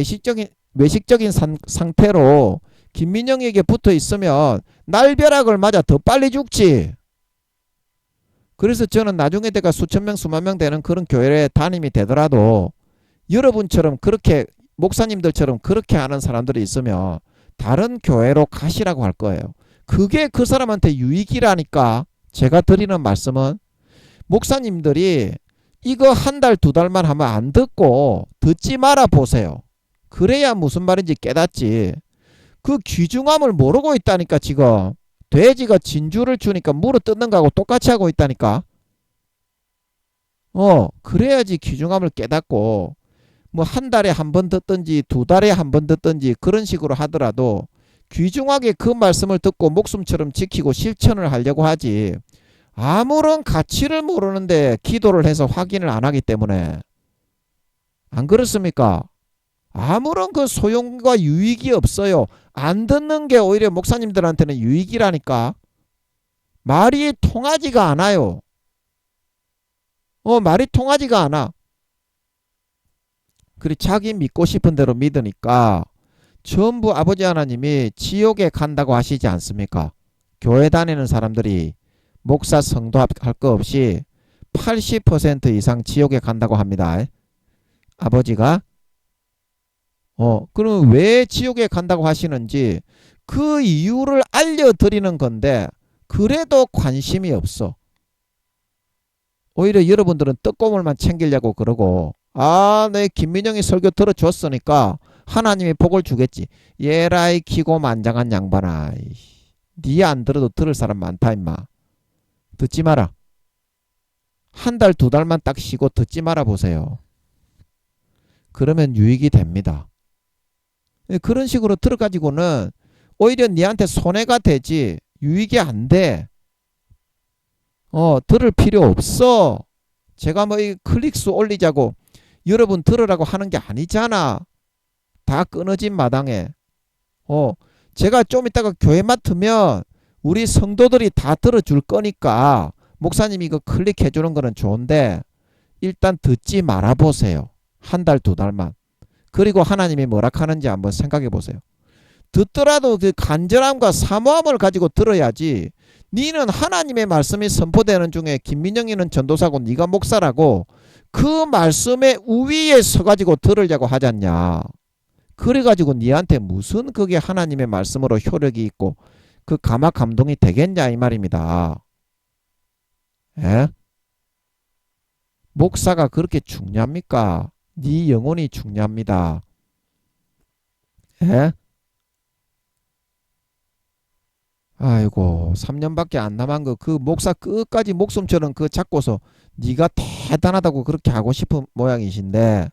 외식적인 상태로 김민영에게 붙어 있으면 날벼락을 맞아 더 빨리 죽지. 그래서 저는 나중에 내가 수천 명 수만 명 되는 그런 교회에 담임이 되더라도 여러분처럼 그렇게 목사님들처럼 그렇게 하는 사람들이 있으면 다른 교회로 가시라고 할 거예요. 그게 그 사람한테 유익이라니까. 제가 드리는 말씀은 목사님들이 이거 한 달, 두 달만 하면 안 듣고 듣지 말아 보세요. 그래야 무슨 말인지 깨닫지. 그 귀중함을 모르고 있다니까 지금. 돼지가 진주를 주니까 물어 뜯는 거하고 똑같이 하고 있다니까. 그래야지 귀중함을 깨닫고 뭐 한 달에 한 번 듣든지 두 달에 한 번 듣든지 그런 식으로 하더라도 귀중하게 그 말씀을 듣고 목숨처럼 지키고 실천을 하려고 하지. 아무런 가치를 모르는데 기도를 해서 확인을 안 하기 때문에. 안 그렇습니까? 아무런 그 소용과 유익이 없어요. 안 듣는 게 오히려 목사님들한테는 유익이라니까. 말이 통하지가 않아요. 말이 통하지가 않아. 그리 자기 믿고 싶은 대로 믿으니까 전부 아버지 하나님이 지옥에 간다고 하시지 않습니까? 교회 다니는 사람들이 목사 성도 할 거 없이 80% 이상 지옥에 간다고 합니다. 아버지가 그럼 왜 지옥에 간다고 하시는지 그 이유를 알려드리는 건데 그래도 관심이 없어. 오히려 여러분들은 떡고물만 챙기려고 그러고 내 김민영이 설교 들어줬으니까 하나님이 복을 주겠지. 예라이 기고만장한 양반아. 니 안 들어도 들을 사람 많다 임마. 듣지 마라. 한 달, 두 달만 딱 쉬고 듣지 마라 보세요. 그러면 유익이 됩니다. 그런 식으로 들어가지고는 오히려 니한테 손해가 되지 유익이 안 돼. 들을 필요 없어. 제가 뭐 이 클릭수 올리자고 여러분 들으라고 하는 게 아니잖아. 다 끊어진 마당에 제가 좀 이따가 교회 맡으면 우리 성도들이 다 들어줄 거니까 목사님이 이거 클릭해 주는 거는 좋은데 일단 듣지 말아 보세요. 한 달, 두 달만. 그리고 하나님이 뭐라 하는지 한번 생각해 보세요. 듣더라도 그 간절함과 사모함을 가지고 들어야지. 니는 하나님의 말씀이 선포되는 중에 김민영이는 전도사고 네가 목사라고 그 말씀의 우위에 서가지고 들으려고 하잖냐. 그래가지고 니한테 무슨 그게 하나님의 말씀으로 효력이 있고 그 감화 감동이 되겠냐 이 말입니다. 예? 목사가 그렇게 중요합니까? 네 영혼이 중요합니다. 예? 아이고 3년밖에 안 남은 그 목사 끝까지 목숨처럼 그 잡고서 네가 대단하다고 그렇게 하고 싶은 모양이신데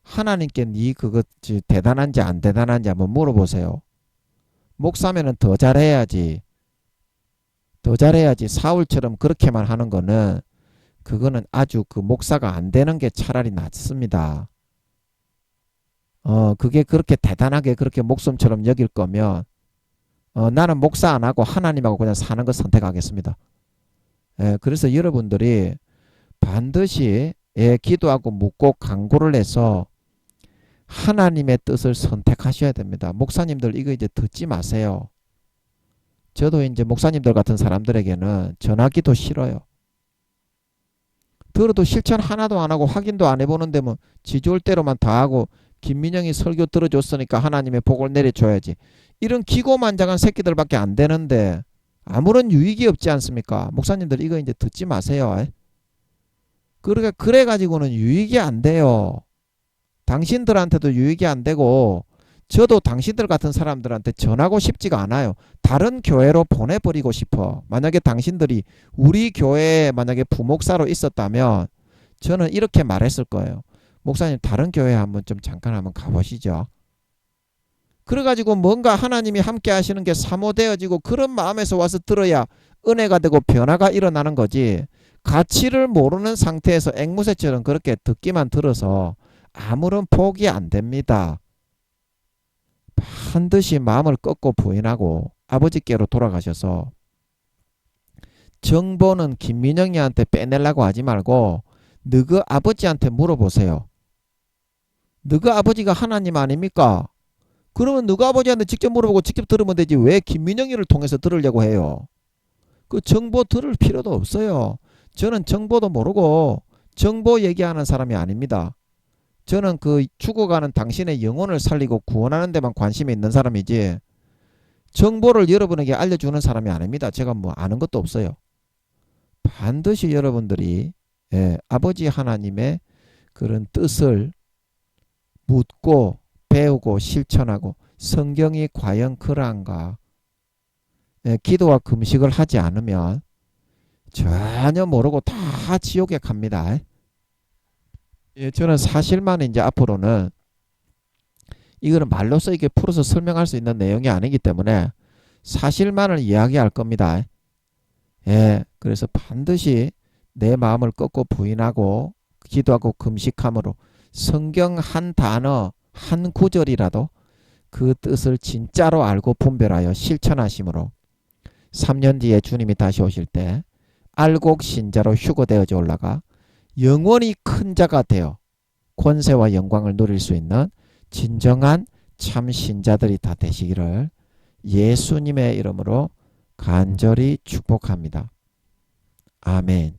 하나님께 네 그거 대단한지 안 대단한지 한번 물어보세요. 목사면은 더 잘해야지. 더 잘해야지. 사울처럼 그렇게만 하는 거는 그거는 아주 그 목사가 안 되는 게 차라리 낫습니다. 그게 그렇게 대단하게 그렇게 목숨처럼 여길 거면 나는 목사 안 하고 하나님하고 그냥 사는 거 선택하겠습니다. 예, 그래서 여러분들이 반드시 기도하고 묻고 간구를 해서 하나님의 뜻을 선택하셔야 됩니다. 목사님들 이거 이제 듣지 마세요. 저도 이제 목사님들 같은 사람들에게는 전하기도 싫어요. 들어도 실천 하나도 안 하고 확인도 안 해보는데 뭐 지 좋을 대로만 다 하고 김민영이 설교 들어줬으니까 하나님의 복을 내려줘야지. 이런 기고만장한 새끼들밖에 안 되는데 아무런 유익이 없지 않습니까? 목사님들 이거 이제 듣지 마세요. 그러니까 그래가지고는 유익이 안 돼요. 당신들한테도 유익이 안 되고 저도 당신들 같은 사람들한테 전하고 싶지가 않아요. 다른 교회로 보내버리고 싶어. 만약에 당신들이 우리 교회에 만약에 부목사로 있었다면 저는 이렇게 말했을 거예요. 목사님 다른 교회 한번 좀 잠깐 한번 가보시죠. 그래가지고 뭔가 하나님이 함께 하시는 게 사모되어지고 그런 마음에서 와서 들어야 은혜가 되고 변화가 일어나는 거지. 가치를 모르는 상태에서 앵무새처럼 그렇게 듣기만 들어서 아무런 복이 안 됩니다. 반드시 마음을 꺾고 부인하고 아버지께로 돌아가셔서 정보는 김민영이한테 빼내려고 하지 말고 너그 아버지한테 물어보세요. 너그 아버지가 하나님 아닙니까? 그러면 너가 아버지한테 직접 물어보고 직접 들으면 되지 왜 김민영이를 통해서 들으려고 해요? 그 정보 들을 필요도 없어요. 저는 정보도 모르고 정보 얘기하는 사람이 아닙니다. 저는 그 죽어가는 당신의 영혼을 살리고 구원하는 데만 관심이 있는 사람이지 정보를 여러분에게 알려주는 사람이 아닙니다. 제가 뭐 아는 것도 없어요. 반드시 여러분들이 아버지 하나님의 그런 뜻을 묻고 배우고 실천하고 성경이 과연 그러한가 기도와 금식을 하지 않으면 전혀 모르고 다 지옥에 갑니다. 저는 사실만 이제 앞으로는 이거는 말로써 이게 풀어서 설명할 수 있는 내용이 아니기 때문에 사실만을 이야기할 겁니다. 그래서 반드시 내 마음을 꺾고 부인하고 기도하고 금식함으로 성경 한 단어 한 구절이라도 그 뜻을 진짜로 알고 분별하여 실천하심으로 3년 뒤에 주님이 다시 오실 때 알곡 신자로 휴거되어져 올라가 영원히 큰 자가 되어 권세와 영광을 누릴 수 있는 진정한 참 신자들이 다 되시기를 예수님의 이름으로 간절히 축복합니다. 아멘.